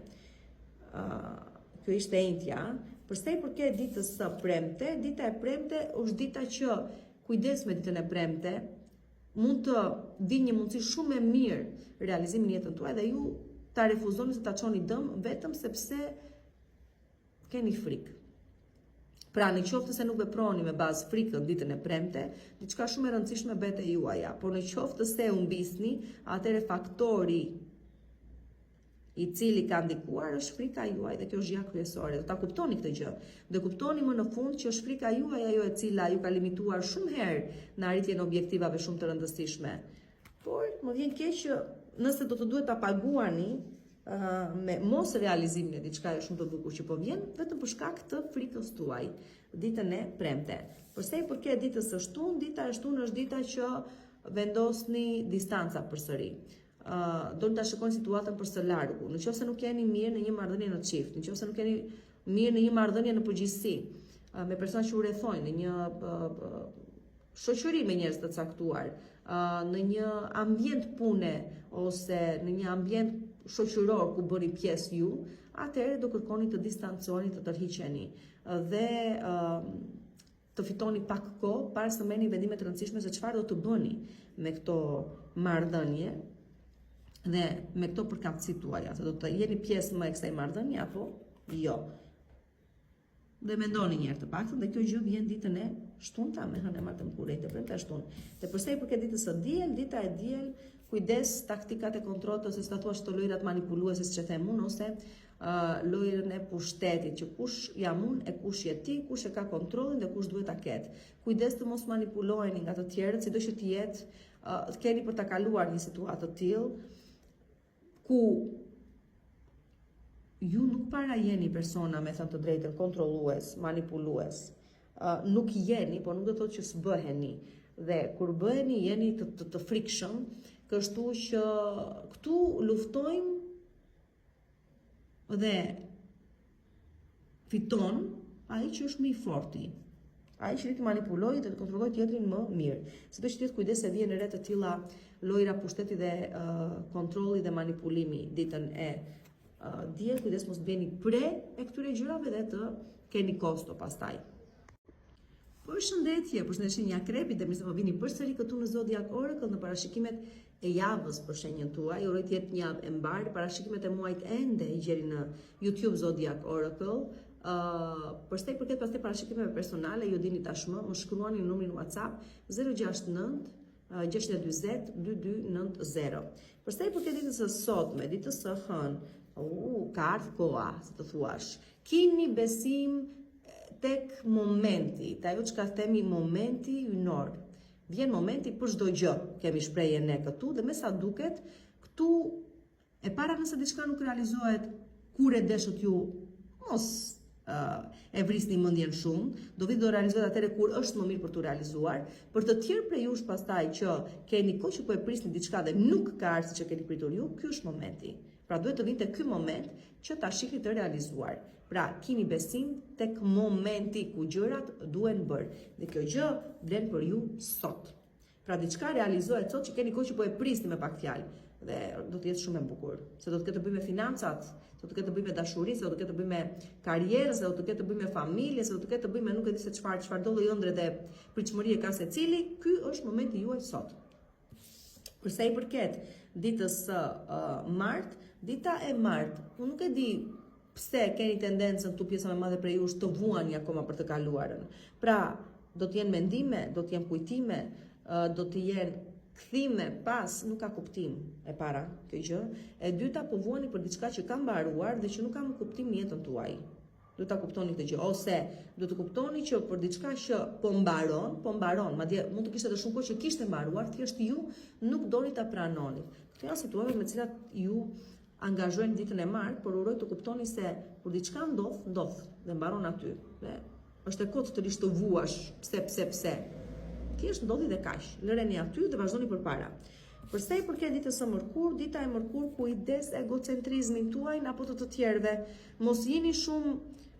Kjo ishte enjtja. Përsa i përket ditës së premte, dita e premte është dita që kujdes me ditën e premte, mund të vi një mundësi shumë e mirë realizimin e jetën tuaj dhe ju ta refuzoni se ta çoni dëm vetëm sepse keni frikë. Pra në qoftë se nuk veproni me bazë frikën ditën e premte, diçka shumë e rëndësishme bëhet e juaja, por në qoftë se u mbisni, atëre faktori i cili ka ndikuar është frika juaj dhe kjo është gjë kryesore. Do ta kuptoni këtë gjë. Do kuptoni më në fund që është frika juaj ajo e cila ju ka limituar shumë herë në arritjen e objektivave shumë të rëndësishme. Por më vjen keq që nëse do të duhet ta paguani me mos realizimin e diçka shumë të bukur që po vjen, vetëm për shkak të frikës tuaj, ditën e premte. Përsa i përket ditës së shtunë, dita e shtunë është dita që vendosni distanca përsëri. Do ta shikoni situatën për së largu. Nëse nuk jeni mirë në një marrëdhënie në çift, nëse nuk jeni mirë në një marrëdhënie në përgjithësi, me persona që u rrethojnë, në një shoqëri me njerëz të caktuar, në një ambient pune ose në një ambient shoqëror ku bëni pjesë ju, atëherë do kërkoni të distanconi, të tërhiqeni dhe të fitoni pak kohë para se merrni vendime të rëndësishme se çfarë do të bëni me këto marrëdhënie dhe me këto përkatësi tuaja, se do të jeni pjesë më e kësaj marrëdhënie apo jo. Dhe mendoni një herë të paktën, dhe kjo gjë vjen ditën e shtunta me hënë martëm kurrë të premte shtunë. Dhe përsa i përket ditës së diel, dita e diel, kujdes taktikat e kontrollit ose sa thua të lojrat manipuluese siç e them unë ose lojën e pushtetit, që kush jam unë e kush je ti, kush e ka kontrollin dhe kush duhet ta ketë. Kujdes të mos manipuloheni nga të tjerët, sido që të jetë, keni për ta kaluar një situatë të tillë ku ju nuk para jeni persona me thënë të drejtën kontrollues, manipulues. Nuk jeni, por nuk do të thotë që s'bëheni. Dhe kur bëheni jeni të frikshëm, kështu që këtu luftojmë dhe fiton ai që është më i forti. Ai që të manipulojë dhe të kontrollojë tjetrin më mirë. Sido që të kujdes se vjen re të tilla lojra pushteti dhe kontrolli dhe manipulimi ditën e diel, kujdes mos bëni pre e këtyre gjërave dhe të keni kosto pastaj. Përshëndetje një akrepi dhe mirë se po vini përsëri këtu në Zodiac Oracle në parashikimet e javës për shenjën tuaj. Uroj të jetë një javë e mbarë. Parashikimet e muajit ende i gjeni në YouTube Zodiac Oracle. Përsa i përket pastaj parashikimeve personale, ju dini tashmë, më shkruani në numrin WhatsApp 069 620 2290. Përsa i përket ditës së sotme, ditës së hënë, ka ardhur koha, si të thuash. Kini besim tek momenti, ajo çka themi momenti ynor. Vjen momenti për çdo gjë. Kemi shprehje ne këtu dhe me sa duket, këtu e para nëse diçka nuk realizohet kur e deshët ju, mos e vrisni mendjen shumë, do vi do realizohet atëre kur është më mirë për të realizuar. Për të tjerë prej jush pastaj që keni kohë që po e prisni diçka dhe nuk ka ardhur siç e keni pritur ju, ky është momenti. Pra duhet të vinte ky moment që ta shihni të realizuar. Pra keni besim tek momenti ku gjërat duhen bërë. Dhe kjo gjë vlen për ju sot. Pra diçka realizohet sot që keni kohë që po e prisni me pak fjalë. Dhe do të jetë shumë e bukur, se do të ketë të bëjë me financat, do të ketë të bëjë me dashuri, se do të ketë të bëjë me karrierë, se do të ketë të bëjë me familje, se do të ketë të bëjë me nuk e di se çfarë do lloj ëndre dhe pritshmërie ka secili. Ky është momenti juaj sot. Për sa i përket ditës së martë, dita e martë, unë nuk e di pse keni tendencën tu pjesa më e madhe prej jush të vuani akoma për të kaluarën. Pra, do të jenë mendime, do të jenë kujtime, do të jenë kthime pas, nuk ka kuptim e para kjo gjë. E dyta, po vuani për diçka që ka mbaruar dhe që nuk ka më kuptim në jetën tuaj. Do ta kuptoni këtë gjë, ose do të kuptoni që për diçka që po mbaron, madje mund të kishte edhe shumë kohë që kishte mbaruar, thjesht ju nuk doni ta pranoni. Këto janë situata me të cilat ju angazhojnë ditën e martë, por uroj të kuptoni se kur diçka ndodh dhe mbaron aty. Dhe është e kotë të rish të vuash, pse. Thjesht ndodhi dhe kaq. Lëreni aty dhe vazhdoni përpara. Për sa i përket ditës së mërkurë, dita e mërkurë kujdes egocentrizmin tuaj apo të tjerëve. Mos jeni shumë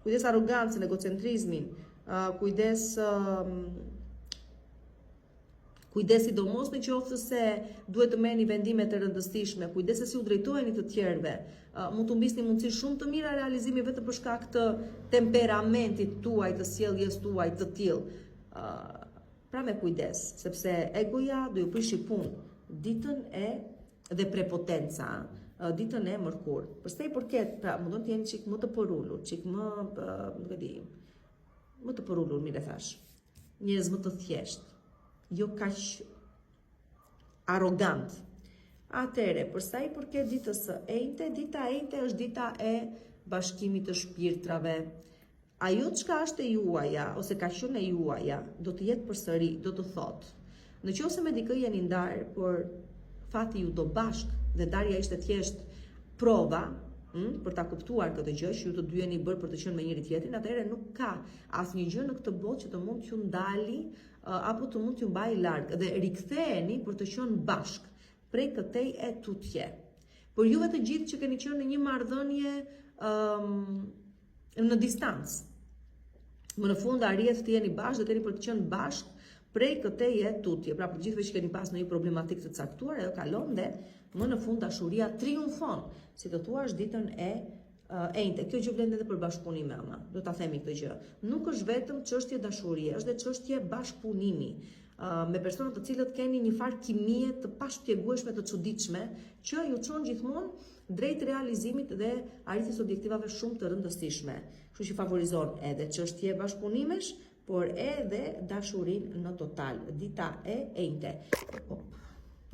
kujdes arrogancën, egocentrizmin, kujdes sidomos në qoftë se duhet të merrni vendime të rëndësishme, kujdes se si u drejtoheni të tjerëve. Mund të humbisni mundësi shumë të mira realizimi vetëm për shkak të temperamentit tuaj, të sjelljes tuaj të tillë. Pra me kujdes, sepse egoja do ju prishi punë ditën dhe prepotenca, ditën e mërkurë. Për sa i përket, pra mundon të jeni çik më të porulur, çik më, nuk e di, më të porulur, mire thash. Njerëz më të thjesht, jo kaq arrogant. Atëre, për sa i përket ditës së enjte, dita e enjte është dita e bashkimit të shpirtrave. Ajo çka është e juaja, ose ka qenë e juaja, do të jetë përsëri, do të thotë. Nëse me dikë jeni ndarë, por fati ju do bashk dhe darja ishte thjesht prova për ta kuptuar këtë gjë, që ju të dy jeni bërë për të qenë me njëri tjetrin, atëherë nuk ka asnjë gjë në këtë botë që të mund t'ju ndali apo të mund t'ju mbajë larg dhe riktheheni për të qenë bashk prej këtej e tutje. Por juve të gjithë që keni qenë në një marrëdhënie në distancë, më në fund arrihet të jeni bashkë dhe keni për të qenë bashkë prej këtej e tutje. Pra për gjithëve që keni pas në një problematik të caktuar, ajo kalon dhe më në fund dashuria triumfon, si të thuash ditën e enjte. Kjo gjë vlen edhe për bashkëpunime, ama. Do ta themi këtë gjë. Nuk është vetëm çështje dashurie, është edhe çështje bashkëpunimi. Me persona të cilët keni një farë kimie të pashpjegueshme të çuditshme, që ju çon gjithmonë drejt realizimit dhe arritjes objektivave shumë të rëndësishme. Kështu që favorizon edhe çështje bashkëpunimesh, por edhe dashurinë në total. Dita e enjte.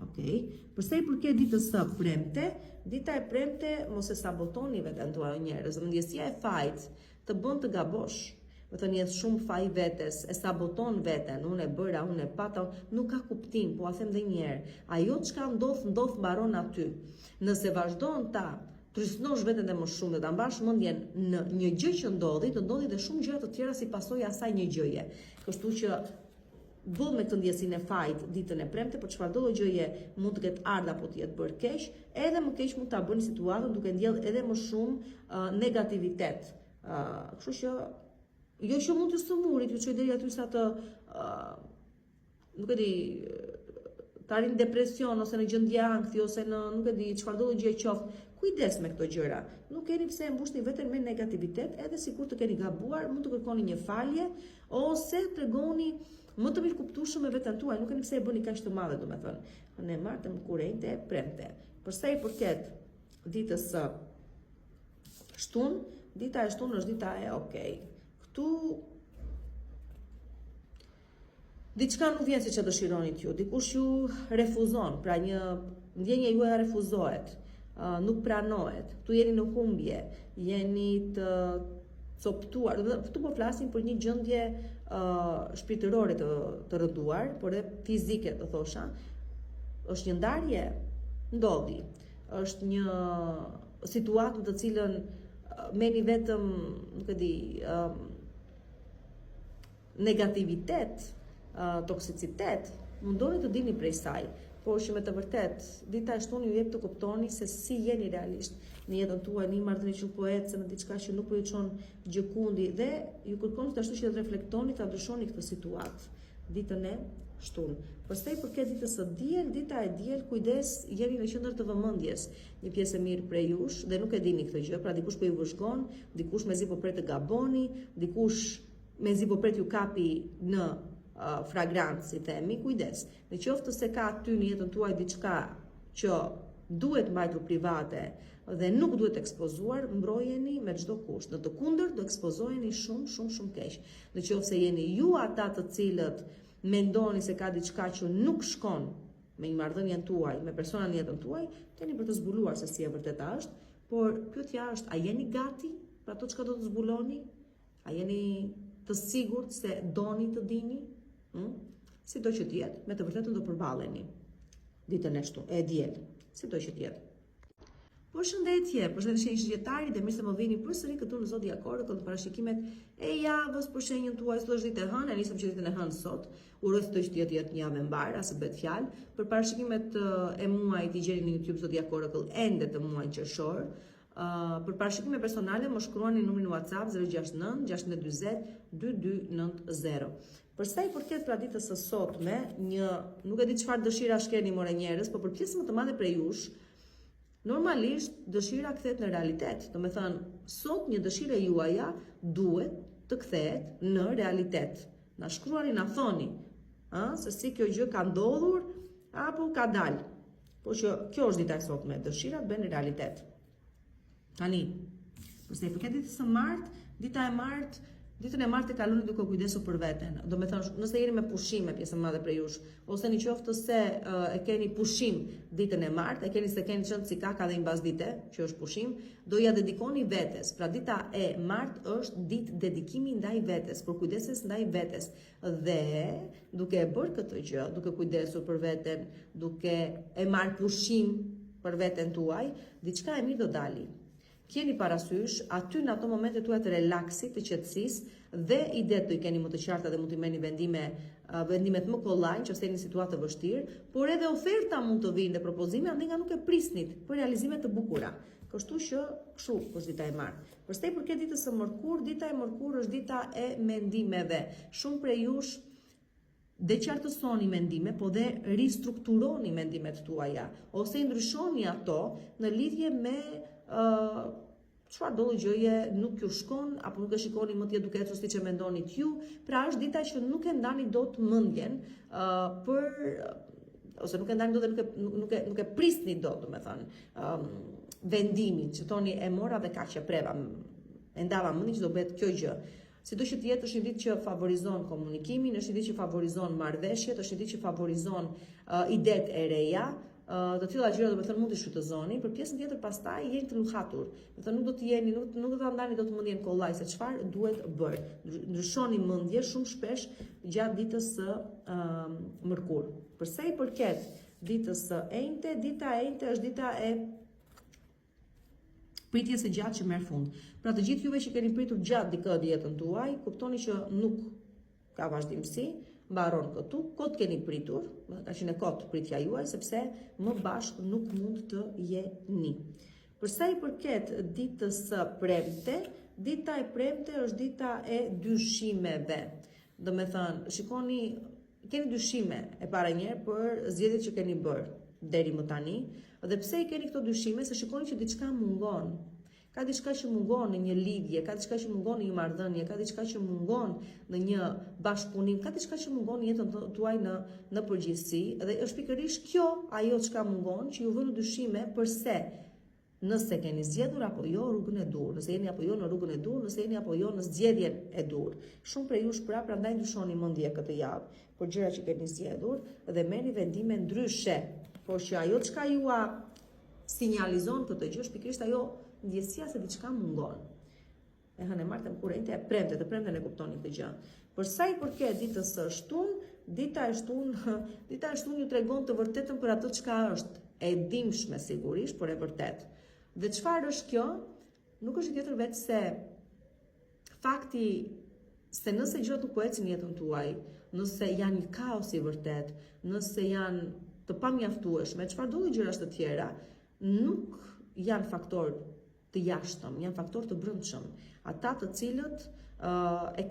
Okej. Përsa i përket ditës së premte, dita e premte mos e sabotoni veten tuaj njerëz. Mendjesia e fajt të bën të gabosh. Me të njësë shumë faj vetes, e saboton veten, unë e bëra, unë e pata, nuk ka kuptim, po a them dhe njerë. Ajo çka ndodh mbaron aty. Nëse vazhdon ta trysnosh veten dhe më shumë dhe ta mbash mendjen në një gjë që ndodhi, të ndodhi dhe shumë gjëra të tjera si pasojë asaj një gjëje. Kështu që vull me këtë ndjesinë e fajt ditën e premte, por çfarëdo lloj gjëje mund të ketë ardha apo të jetë bërë keq, edhe më keq mund ta bëni situatën duke ndjell edhe më shumë negativitet. Kështu që jo që mund të sëmurit, ju çoj deri aty sa të nuk e di, të arrin depresion ose në gjendje ankthi ose në nuk e di çfarëdo gjë qoftë. Kujdes me këto gjëra. Nuk keni pse e mbushni veten me negativitet, edhe sikur të keni gabuar, mund të kërkoni një falje ose tregoni më të mirë kuptueshëm me veten tuaj, nuk keni pse e bëni kaq të madhe, domethënë. Ne martëm kurrente e premte. Për sa i përket ditës së shtunë, dita e shtunë është dita e okay. Këtu diçka nuk vjen siç e dëshironit ju, dikush ju refuzon, pra një ndjenja juaj refuzohet, nuk pranohet. Këtu jeni në humbje, jeni të coptuar, këtu po flasim për një gjendje shpirtërore të rënduar, por edhe fizike të thosha. Është një ndarje, ndodhi. Është një situatë në të cilën meni vetëm, nuk e di, negativitet, toksicitet, mundoni të dini prej saj, por që me të vërtet, dita e shtunë ju jep të kuptoni se si jeni realisht në jetën tuaj, në një marrëdhënie që po ecën, në diçka që nuk po ju çon gjëkundi dhe ju kërkon të ashtu që të reflektoni, ta ndryshoni këtë situatë. Ditën e shtunë. Pastaj përket ditës së diel, dita e diel, kujdes, jeni në qendër të vëmendjes. Një pjesë e mirë prej jush dhe nuk e dini këtë gjë, pra dikush po ju vëzhgon, dikush mezi po pret të gaboni, dikush mezi po pret ju kapi në fragrancë, si themi, kujdes. Në qoftë se ka aty në jetën tuaj diçka që duhet mbajtur private dhe nuk duhet ekspozuar, mbrojeni me çdo kusht. Në të kundërt do ekspozoheni shumë keq. Në qoftë se jeni ju ata të cilët mendoni se ka diçka që nuk shkon me një marrëdhënien tuaj, me personin në jetën tuaj, keni për të zbuluar se si e vërteta është, por pyetja është, a jeni gati për ato çka do të zbuloni? A jeni të sigurt se doni të dini? Si do që tjetë, me të vërtetën do përballeni ditën e diel, si do që tjetë. Përshëndetje shenjë shqiptari dhe mirë se më vini përsëri këtu në Zodiac Oracle të parashikimet e javës për shenjën tuaj. Sot është ditë e hënë, nisëm që ditën e hënë sot. Uroj të jetë një javë e mbar, as bëhet fjalë. Për parashikimet e muajit i gjeni në YouTube Zodiac Oracle ende të muajit qershor. Për parashikime personale më shkruani numrin WhatsApp 069 640 2290. Për sa i përket pra ditës së sotme, nuk e di çfarë dëshirash keni more njerëz, por për pjesën më të madhe prej jush, normalisht dëshira kthehet në realitet. Do me thënë, sot një dëshire juaja duhet të kthehet në realitet. Na shkruani, na thoni, se si kjo gjë ka ndodhur apo ka dalë. Po që kjo është dita e sotme, dëshirat bën në realitet. Tani, përse i përket ditës së martë, ditën e martë e kaloni duke kujdesur për veten. Do me thënë, nëse jeni me pushim me pjesën madhe prej jush, ose në qoftë se e keni pushim ditën e martë, e keni qenë si kaka dhe imbasdite, që është pushim, do ja dedikoni vetes. Pra dita e martë është ditë dedikimi ndaj vetes, për kujdeses ndaj vetes. Dhe duke e bërë këtë gjë, duke kujdesur për veten, duke e marrë pushim për veten tuaj, diçka e mirë do dali. Keni parasysh aty në ato momente tuaj të relaksit, të qetësisë dhe idetë do i keni më të qarta dhe mund të merrni vendimet më kollaj nëse jeni në situatë të vështirë, por edhe oferta mund të vinë dhe propozime ande nga nuk e prisnit për realizime të bukura. Kështu që kështu është dita e martë. Përsa i përket ditës së mërkurë, dita e mërkurë është dita e mendimeve. Shumë prej jush deqartësoni mendime, po dhe ristrukturoni mendimet tuaja, ose i ndryshoni ato në lidhje me çfarë do gjëje nuk ju shkon apo nuk e shikoni më tjetër duke ecur siç e mendonit ju. Pra është dita që nuk e ndani dot mendjen ose nuk e ndani dot dhe nuk e prisni dot, domethënë vendimin që thoni e mora dhe kaq e preva, e ndava mendin që do bëhet kjo gjë. Sido që të jetë është një ditë që favorizon komunikimin, është një ditë që favorizon marrëveshjet, është një ditë që favorizon idetë e reja. Të tilla gjëra do të thonë mund të shfrytëzoni, për pjesën tjetër pastaj jeni të luhatur. Do të thonë nuk do ta ndani dot mendjen kollaj se çfarë duhet bërë. Ndryshoni mendje shumë shpesh gjatë ditës së mërkurë. Për sa i përket ditës së enjte, dita e enjte është dita e pritjes së gjatë që merr fund. Pra të gjithë juve që keni pritur gjatë dikë në jetën tuaj, kuptoni që nuk ka vazhdimsi. Mbaron këtu, kot keni pritur, ka qenë kot pritja juaj, sepse më bashkë nuk mund të jeni. Përsa i përket ditës së premte, dita e premte është dita e dyshimeve. Do me thënë, shikoni, keni dyshime e para njerë për zgjedhjet që keni bërë deri më tani, dhe pse i keni këto dyshime, se shikoni që diçka mungon. Ka diçka që mungon në një lidhje, ka diçka që mungon në një marrëdhënie, ka diçka që mungon në një bashkëpunim, ka diçka që mungon në jetën tuaj në përgjithësi, dhe është pikërisht kjo ajo çka mungon që ju vënë dyshime përse nëse keni zgjedhur apo jo rrugën e dur, nëse jeni apo jo në rrugën e dur, nëse jeni apo jo në zgjedhjen e dur. Shumë prej jush prandaj ndryshoni mendje këtë javë për gjërat që keni zgjedhur dhe merrni vendime ndryshe, por që ajo çka ju sinjalizon këtë gjë është pikërisht ajo ndjesia se diçka mungon. e hënë e martë e mkurrejtë e premten e kuptoni këtë gjë. Për sa i përket ditës së shtunë, dita e shtunë ju tregon të vërtetën për atë çka është e dimshme sigurisht, por e vërtet. Dhe çfarë është kjo? Nuk është tjetër vetë se fakti se nëse gjërat nuk po ecin në jetën tuaj, nëse janë një kaos i vërtet, nëse janë të pamjaftueshme, çfarë do gjëra të tjera, nuk janë faktor të jashtëm, janë faktor të brendshëm. Ata të cilët e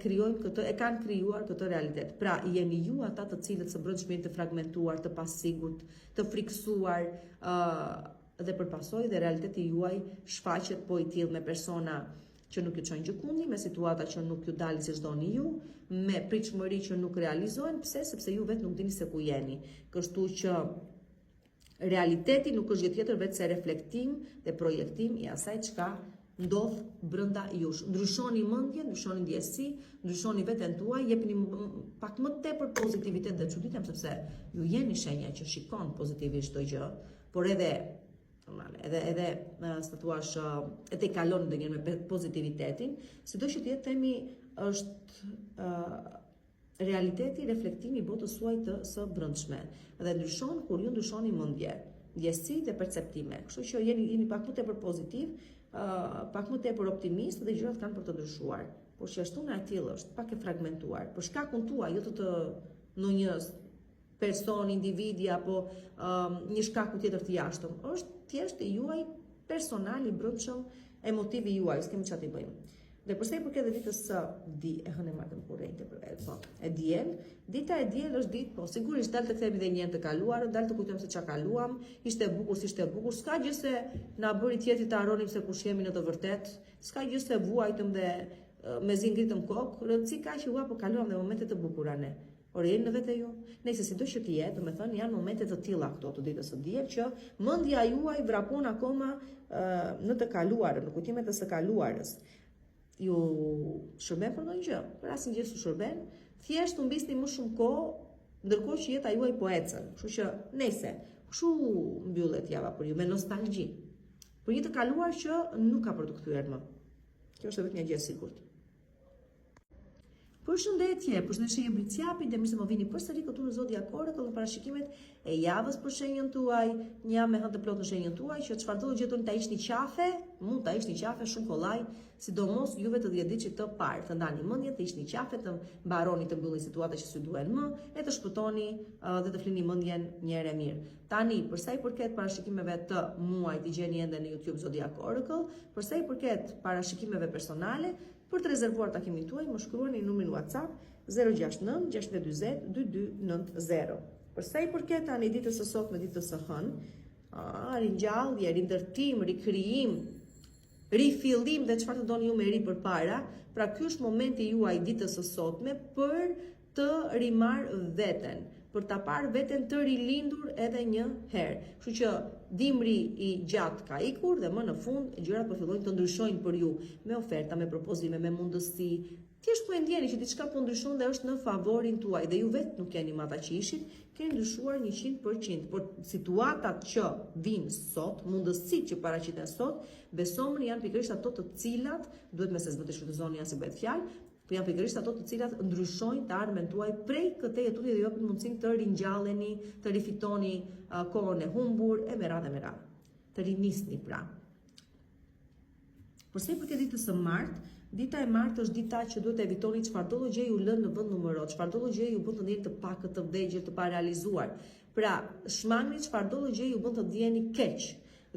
kanë krijuar këtë realitet. Pra, jeni ju ata të cilët së brendshmi të fragmentuar, të pasigurt, të friksuar dhe përpasoj dhe realiteti juaj shfaqet po i tillë me persona që nuk ju çojnë gjëkundi, me situata që nuk ju dalin siç doni ju, me pritshmëri që nuk realizohen, pse? Sepse ju vetë nuk dini se ku jeni. Kështu që realiteti nuk është gjë tjetër vetë se reflektim dhe projektim i asaj çka ndodh brenda jush. Ndryshoni mendje, ndryshoni ndjesi, ndryshoni veten tuaj, jepni pak më tepër pozitivitet dhe çuditem sepse ju jeni shenja që shikon pozitivisht çdo gjë, por edhe së thuash e te kalon ndonjëherë me pozitivitetin, sido që të themi është realiteti reflektimi i botës suaj të së brendshme dhe ndryshon kur ju ndryshoni mendje, ndjesi dhe perceptime. Kështu që jeni pak më tepër pozitiv, pak më tepër optimist dhe gjërat kanë për të ndryshuar. Por që shtuna e tillë është pak e fragmentuar, për shkakun tuaj, jo të ndonjë person, individi apo një shkaku tjetër të jashtëm. Është thjesht i juaj personal i brendshëm, emotivi juaj, s'kemi çfarë të bëjmë. Dhe përsa i përket ditës së diel, dita e diel është ditë, po sigurisht dalë të kthehemi dhe një herë të kaluarën, dalë të kujtojmë se çka kaluam, ishte bukur si ishte bukur, s'ka gjë se na bëri tjetri të harronim se kush jemi në të vërtetë, s'ka gjë se vuajtëm dhe me zi ngritëm kokë, rëndësi ka që po kaluam dhe momente të bukura ne. Or jeni në vete ju? Nëse sido që të jetë, do të thënë janë momente të tilla këto të ditës së diel që mendja juaj vrapon akoma në të kaluarën, në kujtimet e së kaluarës. Ju shërben për ndonjë gjë, për asnjë gjë s'u shërben, thjesht u mbisni më shumë kohë, ndërkohë që jeta juaj po ecën. Kështu që nëse kshu mbyllet java për ju me nostalgji, për një të kaluar që nuk ka për të kthyer më. Kjo është vetëm një gjë e sigurt. Përshëndetje, përshëndetje Briciapi, dhe mirë se më vini përsëri këtu në Zodiac Oracle në parashikimet e javës për shenjën tuaj, një javë me hënë të plot në shenjën tuaj, që çfarë do gjetoni ta ishni qafe, mund ta ishni qafe shumë kollaj, sidomos juve të 10 diçit të parë, të ndani mendje, të ishni qafe, të mbaroni të mbyllni situata që s'ju duhen më, e të shpëtoni dhe të flini mendjen një herë mirë. Tani, për sa i përket parashikimeve të muajit, i gjeni ende në YouTube Zodiac Oracle, për sa i përket parashikimeve personale, për të rezervuar takimin tuaj, më shkruani numrin WhatsApp 069 620 2290. Për sa i përket tani ditës së sotme, ditës së hënë, ringjallje, rindërtim, rikrijim, rifillim dhe çfarë të doni ju me ri përpara, pra ky është momenti juaj ditës së sotme për të rimar veten, për ta parë veten të rilindur edhe një herë. Kështu që dimri i gjatë ka ikur dhe më në fund gjërat po fillojnë të ndryshojnë për ju, me oferta, me propozime, me mundësi. Thjesht po e ndjeni që diçka po ndryshon dhe është në favorin tuaj dhe ju vetë nuk keni më ata që ishin, keni ndryshuar 100%, por situatat që vinë sot, mundësitë që paraqiten sot, besomni janë pikërisht ato të cilat duhet me se s'do të shfrytëzoni as i bëhet fjalë, por janë pikërisht ato të cilat ndryshojnë të ardhmen tuaj prej këtej jetuti dhe japin mundësinë të ringjalleni, të rifitoni kohën e humbur e me radhë. Të rinisni pra. Përsa i përket ditës së martë, dita e martë është dita që duhet të evitoni çfarëdo gjë ju lënë në vend numëror, çfarëdo gjë ju bën të ndjeni të pakët, të vdegjël, të parealizuar. Pra, shmangni çfarëdo gjë ju bën të ndjeni keq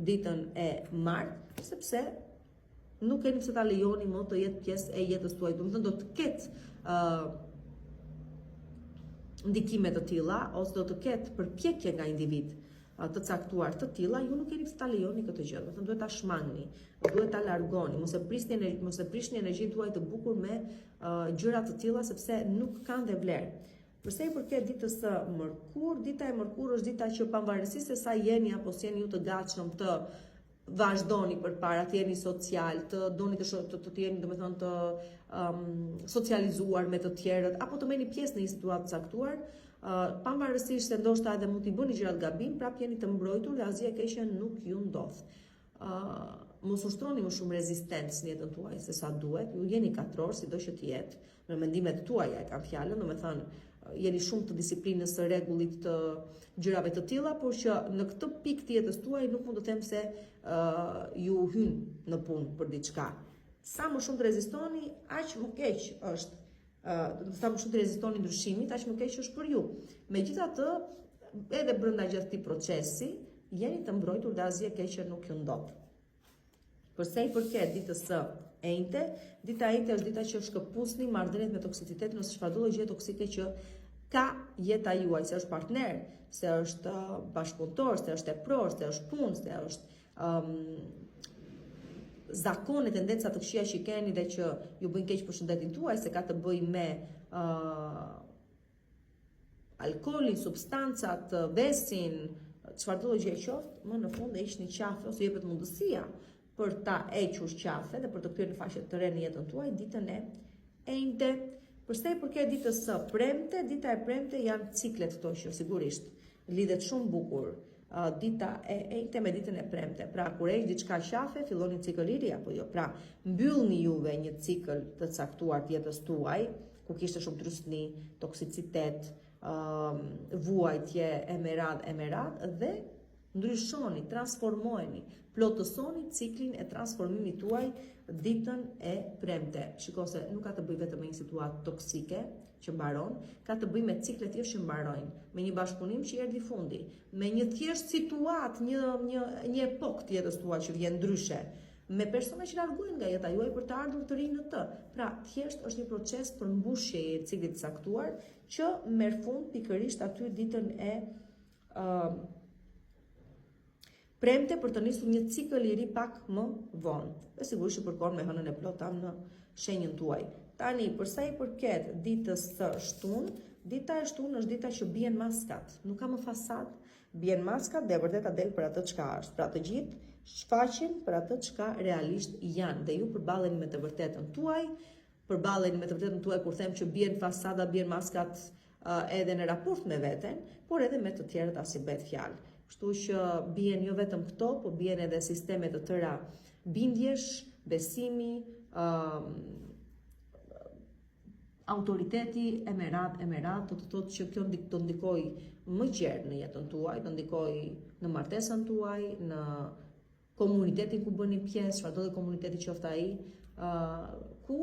ditën e martë, sepse nuk keni pse ta lejoni më të jetë pjesë e jetës tuaj. Domethënë do të ketë ndikime të tilla ose do të ketë përpjekje nga individ të caktuar të tilla, ju nuk keni pse ta lejoni këtë gjë. Domethënë duhet ta shmangni, duhet ta largoni, mos e prishni energjinë tuaj të bukur me gjëra të tilla sepse nuk kanë dhe vlerë. Përsa i përket ditës së mërkur, dita e mërkur është dita që pavarësisht se sa jeni apo si jeni ju të gatshëm të vazhdoni përpara, të jeni social, të doni të jeni domethënë të socializuar me të tjerët apo të merrni pjesë në një situatë të caktuar, pavarësisht se ndoshta edhe mund t'i bëni gjëra të gabim, prapë jeni të mbrojtur dhe asgjë e keqe nuk ju ndodh. mos ushtroni më shumë rezistencë në jetën tuaj se sa duhet. Ju jeni katror, sido që të jetë, me mendimet tuaja e kam fjalën, domethënë jeni shumë të disiplinës, së rregullit, të gjërave të tilla, por që në këtë pikë të jetës tuaj nuk mund të them se ju hyn në punë për diçka. Sa më shumë të rezistoni, aq më keq është. Sa më shumë të rezistoni ndryshimit, aq më keq është për ju. Megjithatë, edhe brenda gjithë këtij procesi, jeni të mbrojtur dhe asgjë e keqe nuk ju ndodh. Përsa i përket ditës së enjte, dita e enjte është dita që shkëpusni marrëdhëniet me toksicitetin ose çfarëdo gjë toksike që ka jeta juaj, se është partner, se është bashkëpunëtor, se është tepror, se është punë, se është zakone, tendenca të këqija që keni dhe që ju bëjnë keq për shëndetin tuaj, se ka të bëjë me alkoolin, substancat, vesin, çfarëdo gjë qoftë, më në fund e hiqni qafe ose jepet mundësia për ta hequr qafe dhe për të kthyer në faqe të re në jetën tuaj ditën e enjte. Përsa i përket ditës së premte, dita e premte janë ciklet këto që sigurisht lidhet shumë bukur. Dita e enjte me ditën e premte. Pra kur heq diçka qafe, filloni cikël i ri apo jo. Pra mbyllni juve një cikël të caktuar të jetës tuaj, ku kishte shumë trysni, toksicitet, vuajtje e merat dhe ndryshoni, transformoheni, plotësoni ciklin e transformimit tuaj ditën e premte. Shiko se nuk ka të bëjë vetëm me një situatë toksike që mbaron, ka të bëjë me ciklet tjerë që mbarojnë, me një bashkëpunim që erdhi fundi, me një thjesht situatë, një epokë të jetës tuaj që vjen ndryshe, me persona që largohen nga jeta juaj për të ardhur të rinë në të. Pra, thjesht është një proces për mbushje e ciklit të caktuar që merr fund pikërisht aty ditën e premte për të nisur një cikël i ri pak më vonë. Dhe sigurisht që përkon me hënën e plotë në shenjën tuaj. Tani, përsa i përket ditës së shtunë, dita e shtunë është dita që bien maskat. Nuk ka më fasad, bien maskat dhe vërteta del për atë çka është. Pra të gjithë shfaqen për atë çka realisht janë dhe ju përballeni me të vërtetën tuaj, kur them që bien fasada, bien maskat edhe në raport me veten, por edhe me të tjerët as i bëhet fjalë. Kështu që bien jo vetëm këto, po bien edhe sisteme të tëra bindjesh, besimi, autoriteti, e merat, do të thotë që kjo do ndikoj më gjerë në jetën tuaj, do ndikoj në martesën tuaj, në komunitetin ku bëni pjesë, çfarëdo dhe komuniteti qoftë ai, ku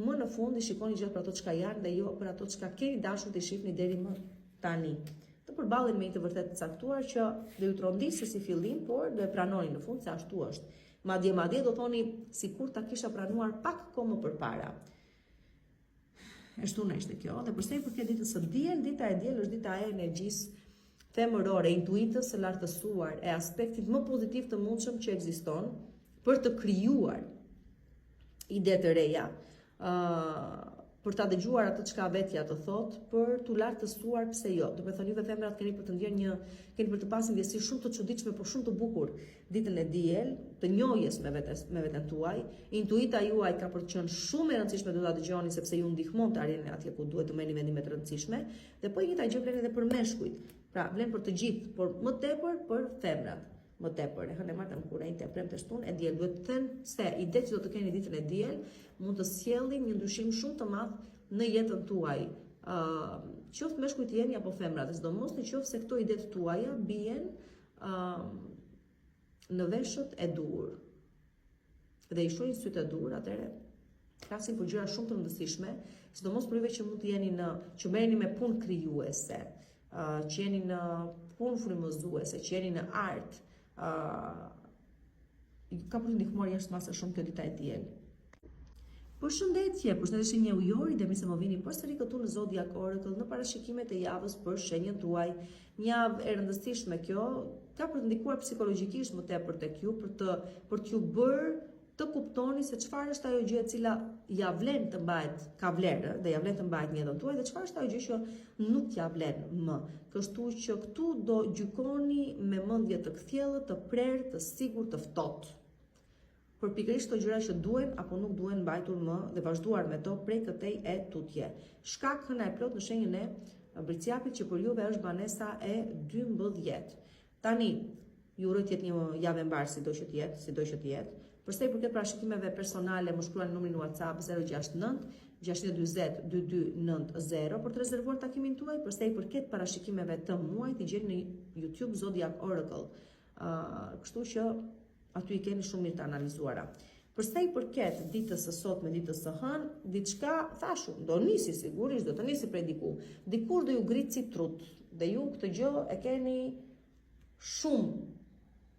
më në fund i shikoni gjithë për ato çka janë dhe jo për ato çka keni dashur të shihni deri më tani. Të përballen me një të vërtetë të caktuar që do ju trondisë si fillim, por do e pranoni në fund se ashtu është. Madje do thoni sikur ta kisha pranuar pak kohë më përpara. Ashtu është kjo. Dhe përsa i përket ditës së diel, dita e diel është dita e energjisë femërore, intuitës së lartësuar, e aspektit më pozitiv të mundshëm që ekziston për të krijuar ide të reja, për ta dëgjuar atë çka vetja të thotë, për t'u lartësuar pse jo. Do të thënë juve femrat keni për të ndjerë keni për të pasur ndjesi shumë të çuditshme, por shumë të bukur ditën e diel, të njohjes me veten tuaj. Intuita juaj ka për të qenë shumë e rëndësishme do ta dëgjoni sepse ju ndihmon të arrini atje ku duhet të merrni vendime të rëndësishme, dhe po njëjta gjë vlen edhe për meshkujt. Pra vlen për të gjithë, por më tepër për femrat. Më tepër, e hënë e martëm kur e premte shtunë e diel, duhet të thënë se idetë që do të keni ditën e diel mund të sjellin një ndryshim shumë të madh në jetën tuaj. Qoftë meshkujt jeni apo femrat, sidomos në qoftë se këto idetë tuaja bien në veshët e dur. Dhe i shohin sytë e dur, atëherë flasin për gjëra shumë të rëndësishme, sidomos për juve që mund të jeni që merreni me punë krijuese, që jeni në punë frymëzuese, që jeni në art. Ka për të ndihmuar jashtëmase shumë kjo dita e diel. Përshëndetje, përshëndetje një ujori dhe mirë se më vini përsëri këtu në Zodiac Oracle në parashikimet e javës për shenjën tuaj. Një javë e rëndësishme kjo, ka për të ndikuar psikologjikisht më tepër tek ju për t'ju bërë të kuptoni se çfarë është ajo gjë e cila ja vlen të mbahet, ka vlerë dhe ja vlen të mbahet në jetën tuaj dhe çfarë është ajo gjë që nuk ja vlen më. Kështu që këtu do gjykoni me mendje të kthjellët, të prerë, të sigurt, të ftohtë. Për pikërisht të gjëra që duhen apo nuk duhen mbajtur më dhe vazhduar me to prej këtej e tutje. Shkak hëna e plot në shenjën e Briciapit që për juve është banesa e 12. Tani, Ju uroj të jetë një javë e mbarë sido që të jetë. Për sa i përket parashikimeve personale, më shkruani numrin WhatsApp 069 620 2290 për të rezervuar takimin tuaj. Për sa i përket parashikimeve të muajit, i gjeni në YouTube Zodiac Oracle. Kështu që aty i keni shumë mirë të analizuara. Për sa i përket ditës së sotme, ditës së hënë, diçka thashu, do nisi sigurisht, do të nisi prej diku. Dikur do ju gritë si trut, dhe ju këtë gjë e keni shumë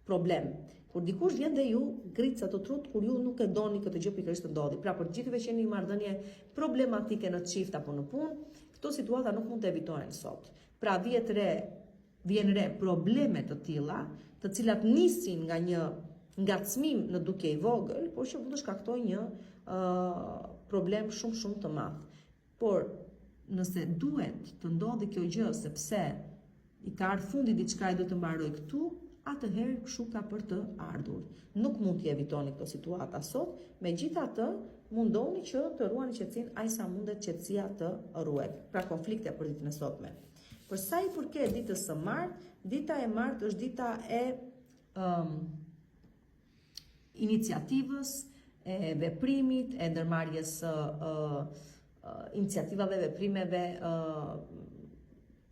problem. Kur dikush vjen dhe ju gritë sa të trut, kur ju nuk e doni këtë gjë pikërisht të ndodhi. Pra për gjithëve që jeni marrëdhënie problematike në çift apo në punë, këto situata nuk mund të evitohen sot. Pra vjen re probleme të tilla, të cilat nisin nga një ngacmim në duke i vogël, por që mund të shkaktojë një problem shumë të madh. Por nëse duhet të ndodhi kjo gjë sepse i ka ardhur fundi diçka e do të mbaroj këtu, atëherë kështu ka për të ardhur. Nuk mund t'i evitoni këto situata sot, megjithatë mundoni që të ruani qetësinë aq sa mundet qetësia të ruhet. Pra konflikte për ditën e sotme. Për sa i përket ditës së martë, dita e martë është dita e iniciativës, e veprimit, e ndërmarrjes iniciativave, veprimeve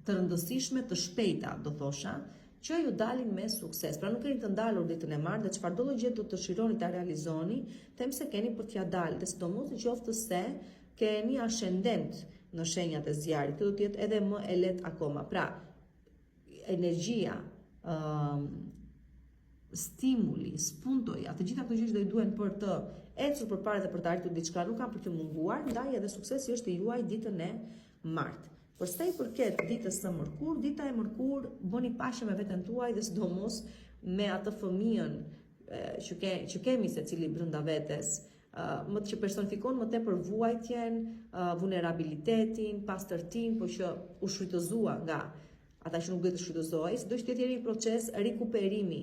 të rëndësishme, të shpejta, do thosha, që ju dalin me sukses. Pra nuk keni të ndalur ditën e martë dhe çfarëdo lloj gjë do të dëshironi ta realizoni, them se keni për t'ia dalë, dhe sidomos nëse se keni ascendent në shenjat e zjarit, kjo do të jetë edhe më e lehtë akoma. Pra, energjia, stimuli, spuntoja, të gjitha këto gjë që do i duhen për të ecur përpara dhe për të arritur diçka nuk kanë për të munguar, ndaj edhe suksesi është i juaj ditën e martë. Për sa i përket ditës së mërkur, dita e mërkur bëni paqe me veten tuaj dhe sidomos me atë fëmijën që kemi secili brenda vetes, që personifikon më tepër vuajtjen, vulnerabilitetin, pastërtinë, por që u shfrytëzua nga ata që nuk duhet të shfrytëzohej, do të jetë një proces rikuperimi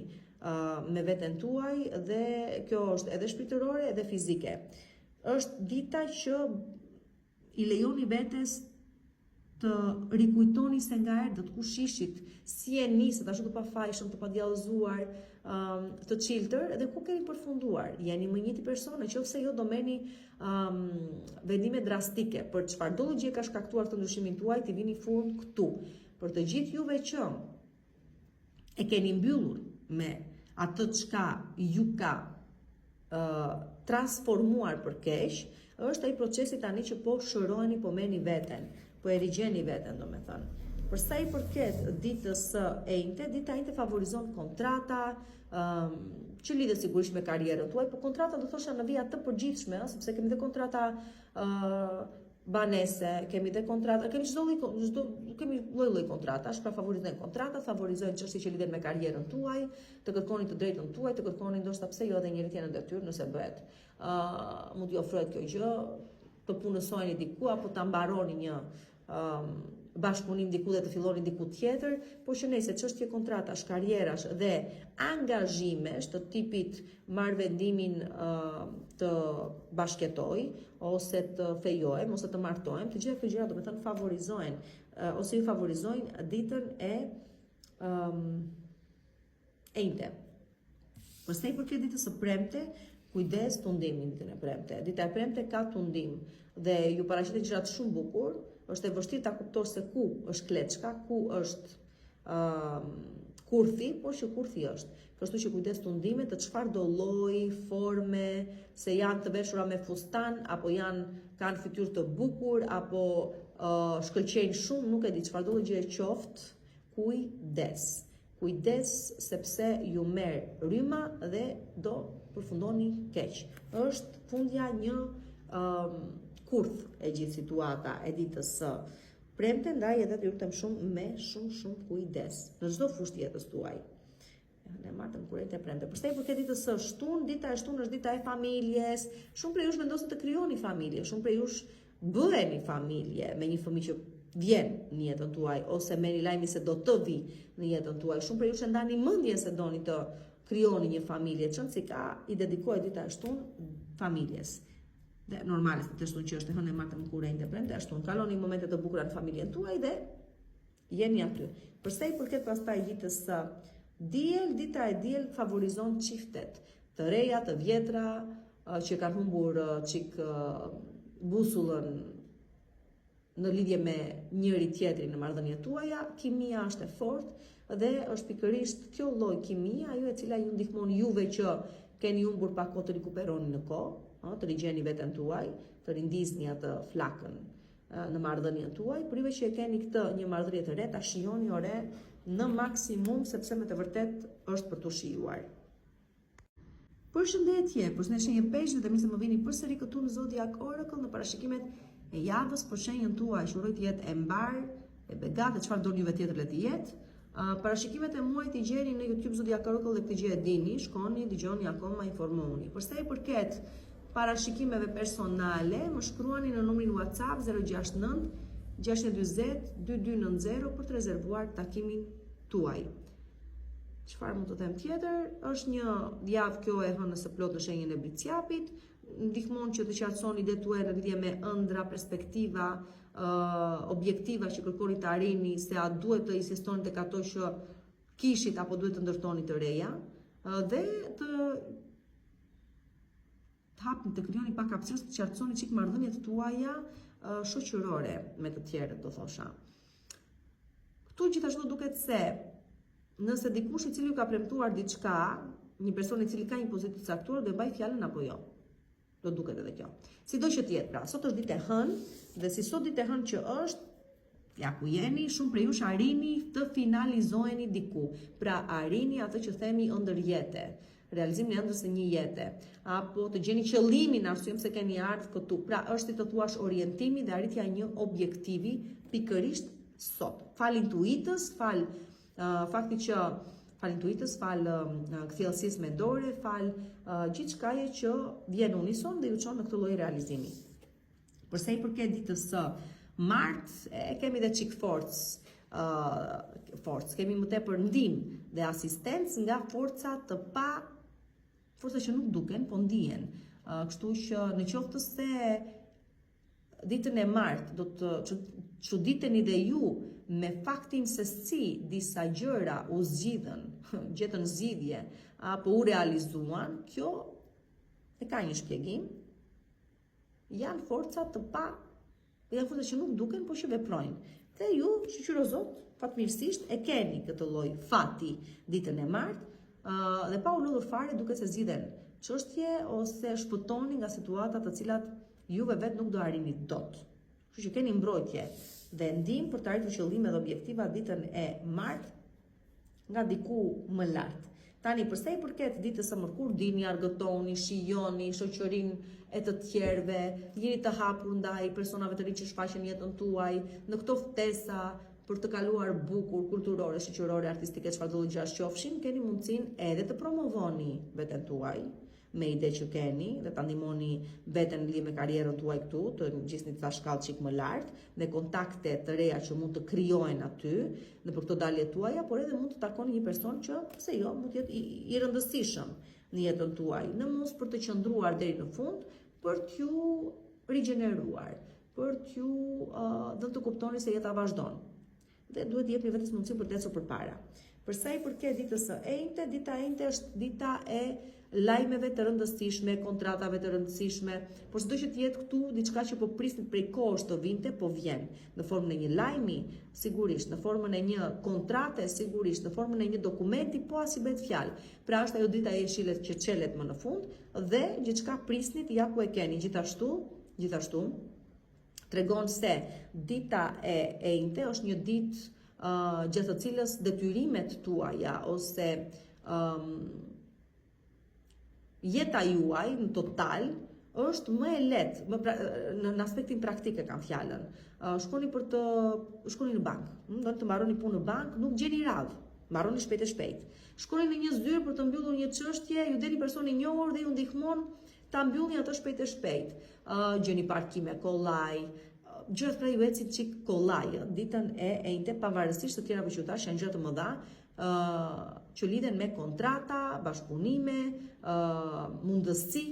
me veten tuaj dhe kjo është edhe shpirtërore edhe fizike. Është dita që i lejoni vetes të rikujtoni se nga herë do të kushishit, si e nisët, ashtu të pafajshëm, të padjallëzuar, të çiltër, dhe ku keni përfunduar. Jeni më njëjti person, nëse jo do merrni vendime drastike për çfarëdo gjë ka shkaktuar këtë ndryshimin tuaj, të vini fund këtu. Për të gjithë juve që e keni mbyllur me atë çka ju ka transformuar për keq, është ai procesi tani që po shëroheni, po merrni veten, po e rigjeni veten, domethënë. Për sa i përket ditës së enjte, dita e enjte favorizon kontrata, që lidhet sigurisht me karrierën tuaj, por kontrata do thosha në vija të përgjithshme, sepse kemi dhe kontrata banese, kemi dhe kontrata, kemi lloj kontratash, pra favorizojnë kontratat, favorizojnë çështje që lidhen me karrierën tuaj, të kërkoni të drejtën tuaj, të kërkoni ndoshta pse jo edhe njëri tjetër në detyrë nëse bëhet. Mund t'ju ofrohet kjo gjë, të punësojeni diku apo ta mbaroni një bashkëpunim diku dhe të filloni diku tjetër, por që nëse çështje kontratash, karrierash dhe angazhimesh të tipit marr vendimin të bashkëtoj ose të fejohem ose të martohem, të gjitha këto gjëra do të thënë favorizojnë ose ju favorizojnë ditën e enjte. Për sa i përket ditës së premte, kujdes tundimin ditën e premte. Dita e premte ka tundim dhe ju paraqitet gjëra shumë bukur. Është e vështirë ta kuptosh se ku është kleçka, ku është kurthi, por që kurthi është. Kështu që kujdes tundime të çfarëdo lloji, forme, se janë të veshura me fustan apo kanë fytyrë të bukur apo shkëlqejnë shumë, nuk e di çfarëdo gjë e qoftë, kujdes. Kujdes sepse ju merr rryma dhe do përfundoni keq. Është fundja një kurth e gjithë situata e ditës së premte, ndaj edhe të lutem shumë me shumë kujdes në çdo fushë jetës tuaj. Ne martëm kurrent e premte. Për sa i përket ditës së shtunë, dita e shtunë është dita e familjes. Shumë prej jush vendosin të krijoni familje, shumë prej jush bëheni familje me një fëmijë që vjen në jetën tuaj ose merrni lajmin se do të vi në jetën tuaj. Shumë prej jush e ndani mendjen se doni të krijoni një familje, çon si ka i dedikohet dita e shtunë familjes. Dhe normale të shtunë që është e hënë e martëm kurrent e premte, ashtu kaloni momente të bukura në familjen tuaj dhe jeni aty. Për sa i përket pastaj ditës së Dita e diel favorizon çiftet, të reja, të vjetra, që kanë humbur busullën në lidhje me njëri tjetrin në marrëdhëniet tuaja. Kimia është e fortë dhe është pikërisht kjo lloj kimia ajo e cila ju ndihmon juve që keni humbur pak kohë të rikuperoni në kohë, të rigjeni veten tuaj, të rindizni atë flakën në marrëdhënien tuaj, por juve që e keni këtë një marrëdhënie të re, ta shijoni ore në maksimum sepse me të vërtet është për të shijuar. Përshëndetje, përshëndetje një peshë dhe mirë se më vini përsëri këtu në Zodiac Oracle në parashikimet e javës për shenjën tuaj. Shuroj të jetë e mbar, e begat, e çfarë doni juve tjetër le të jetë. Parashikimet e muajit i gjeni në YouTube Zodiac Oracle dhe këtë gjë e dini, shkoni, dëgjoni akoma, informohuni. Për sa i përket parashikimeve personale, më shkruani në numrin WhatsApp 069 640 2290 për të rezervuar takimin tuaj. Çfarë mund të them tjetër? Është një javë kjo e hënës së plot në shenjën e Bicjapit, ndihmon që të qartësoni ide tuaja në lidhje me ëndra, perspektiva, objektiva që kërkoni të arrini, se a duhet të insistoni tek ato që kishit apo duhet të ndërtoni të reja, dhe të hapni, të krijoni pak hapësirë, të qartësoni çik marrëdhëniet tuaja shoqërore me të tjerët, do thosha. Këtu gjithashtu duket se nëse dikush i cili ju ka premtuar diçka, një person i cili ka një pozitë të caktuar, do e mbaj fjalën apo jo. Do duket edhe kjo. Sido që të jetë, pra, sot është ditë e hënë dhe si sot ditë e hënë që është, ja ku jeni, shumë prej jush arrini të finalizoheni diku. Pra arrini atë që themi ëndër jete, realizimin e ëndrës së një jete, apo të gjeni qëllimin arsyem se keni ardhur këtu. Pra është si të thuash orientimi dhe arritja e një objektivi pikërisht sot. Fal intuitës, fal fakti që fal intuitës, fal kthjellësisë mendore, fal gjithçkaje që vjen unison dhe ju çon në këtë lloj realizimi. Për sa i përket ditës së martë, kemi dhe çik forcë, kemi më tepër ndihmë dhe asistencë nga forca që nuk duken, po ndihen. Kështu që në qoftë se ditën e martë do të çuditeni dhe ju me faktin se si disa gjëra u zgjidhen, gjetën zgjidhje apo u realizuan, kjo e ka një shpjegim. Janë forca janë forca që nuk duken, po që veprojnë. Dhe ju, shqyro Zot, fatmirësisht e keni këtë lloj fati ditën e martë, dhe pa u lodhur fare duket se zgjidhen çështje ose shpëtoni nga situata të cilat juve vetë nuk do arrini dot. Kështu që keni mbrojtje dhe ndihmë për të arritur qëllime dhe objektiva ditën e martë nga diku më lart. Tani përsa i përket ditës së mërkurë, dini, argëtoni, shijoni shoqërinë e të tjerëve, jeni të hapur ndaj personave të rinj që shfaqen jetën tuaj, në këto ftesa për të kaluar bukur, kulturore, shoqërore, artistike, çfarë do gjërash qofshin, keni mundësinë edhe të promovoni veten tuaj me ide që keni dhe ta ndihmoni veten në lidhje me karrierën tuaj këtu, të ngjisni të shkallë çik më lart, me kontakte të reja që mund të krijohen aty në për këto dalje tuaja, por edhe mund të takoni një person që pse jo, mund të jetë i rëndësishëm në jetën tuaj, në mos për të qëndruar deri në fund, për t'ju rigjeneruar, për t'ju dhënë të kuptoni se jeta vazhdon. Dhe duhet jepni vetes mundësi për të ecur përpara. Për sa i përket ditës së enjte, dita e enjte është dita e lajmeve të rëndësishme, kontratave të rëndësishme, por çdo që të jetë këtu diçka që po prisni prej kohësh të vinte, po vjen në formën e një lajmi, sigurisht, në formën e një kontrate, sigurisht, në formën e një dokumenti, po as i bëhet fjalë. Pra është ajo dita e jeshile që çelet më në fund dhe gjithçka prisnit ja ku e keni. Gjithashtu tregon se dita e enjte është një ditë gjatë të cilës detyrimet tuaja ose jeta juaj në total është më e lehtë, në aspektin praktik e kam fjalën. Shkoni në bank, do të mbaroni punë në bank, nuk gjeni radhë, mbaroni shpejt e shpejt. Shkoni në një zyrë për të mbyllur një çështje, ju deli person i njohur dhe ju ndihmon ta mbyllni atë shpejt e shpejt. Gjeni parkime kollaj, gjërat pra ju ecin çik kollaj ditën e enjte, pavarësisht të tjerave që tash janë gjëra të mëdha që lidhen me kontrata, bashkëpunime, mundësi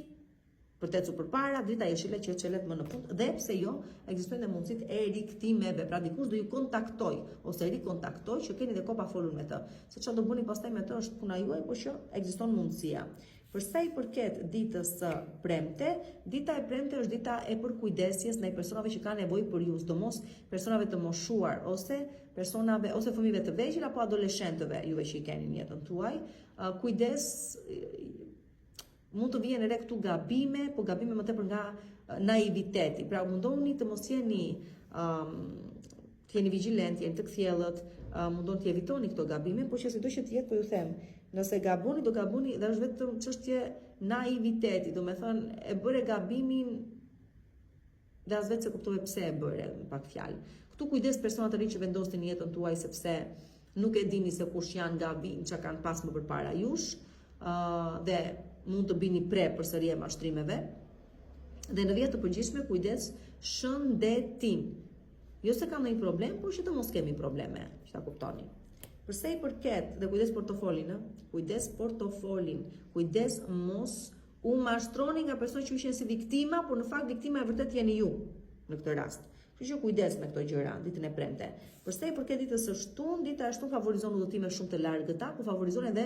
për të ecur përpara, drita jeshile që çelet më në fund dhe pse jo, ekzistojnë dhe mundësitë e rikthimeve. Pra dikush do ju kontaktoj ose rikontaktoj që keni dhe kopa folur me të. Se çfarë do bëni pastaj me të është puna juaj, por që ekziston mundësia. Për sa i përket ditës së premte, dita e premte është dita e përkujdesjes ndaj personave që kanë nevojë për ju, sidomos personave të moshuar ose personave ose fëmijëve të vegjël apo adoleshentëve, juve që i keni në jetën tuaj. Kujdes mund të vijnë re këtu gabime, po gabime më tepër nga naiviteti. Pra mundoni të mos jeni të jeni vigjilent, jeni të kthjellët, mundoni të evitoni këto gabime, por që sido që të jetë, po ju them, nëse gaboni, do gaboni dhe është vetëm çështje naiviteti, do me thënë e bëre gabimin dhe as vetë se kuptove pse e bëre, me pak fjalë. Këtu kujdes personat të rinj që vendosin në jetën tuaj sepse nuk e dini se kush janë gabim që kanë pas më përpara jush, dhe mund të bini pre përsëri e mashtrimeve. Dhe në vjet të përgjithshme kujdes shëndetin. Jo se kam ndonjë problem, por që të mos kemi probleme, që ta kuptoni. Përsa i përket dhe kujdes portofolin, kujdes mos u mashtroni nga persona që ishin si viktima, por në fakt viktima e vërtet jeni ju në këtë rast. Kështu që kujdes me këto gjëra ditën e premte. Përsa i përket ditës së shtunë, dita e shtunë favorizon udhëtime shumë të largëta, por favorizon edhe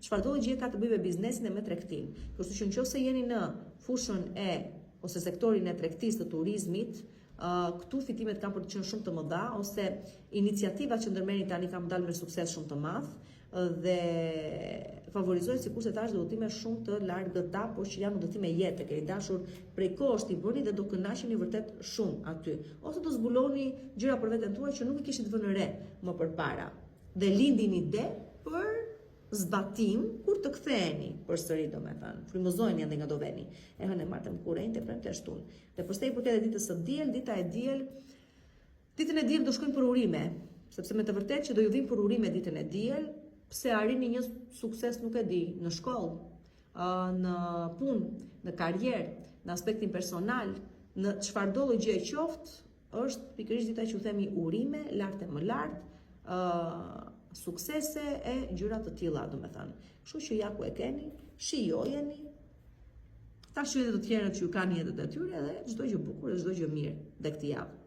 çfarëdo gjë ka të bëjë me biznesin dhe me tregtinë. Kështu që nëse jeni në fushën ose sektorin e tregtisë të turizmit, këtu fitimet kanë për të qenë shumë të mëdha ose iniciativat që ndërmerrni tani kanë dalë me sukses shumë të madh dhe favorizojnë sikurse tash udhëtime shumë të largëta, por që janë udhëtime jetë, keni dashur prej kohësh t'i bëni dhe do kënaqeni vërtet shumë aty. Ose do zbuloni gjëra për veten tuaj që nuk i kishit vënë re më përpara dhe lindin ide për zbatim kur të ktheheni përsëri, domethënë, frymëzojeni ende nga do veni. E hënë martëm kurrent e premte shtunë. Dhe përsa i përket ditës së diel, ditën e diel do shkojnë për urime, sepse me të vërtetë që do ju vinë për urime ditën e diel, pse arrini një sukses nuk e di, në shkollë, në punë, në karrierë, në aspektin personal, në çfarëdo gjë qoftë, është pikërisht dita që u themi urime, lart e më lart, suksese e gjëra të tilla, domethënë. Kështu që ja ku e keni, shijojeni, ta shihni të tjerët që ju kanë jetët e tyre dhe çdo gjë bukur dhe çdo gjë mirë dhe këtë javë.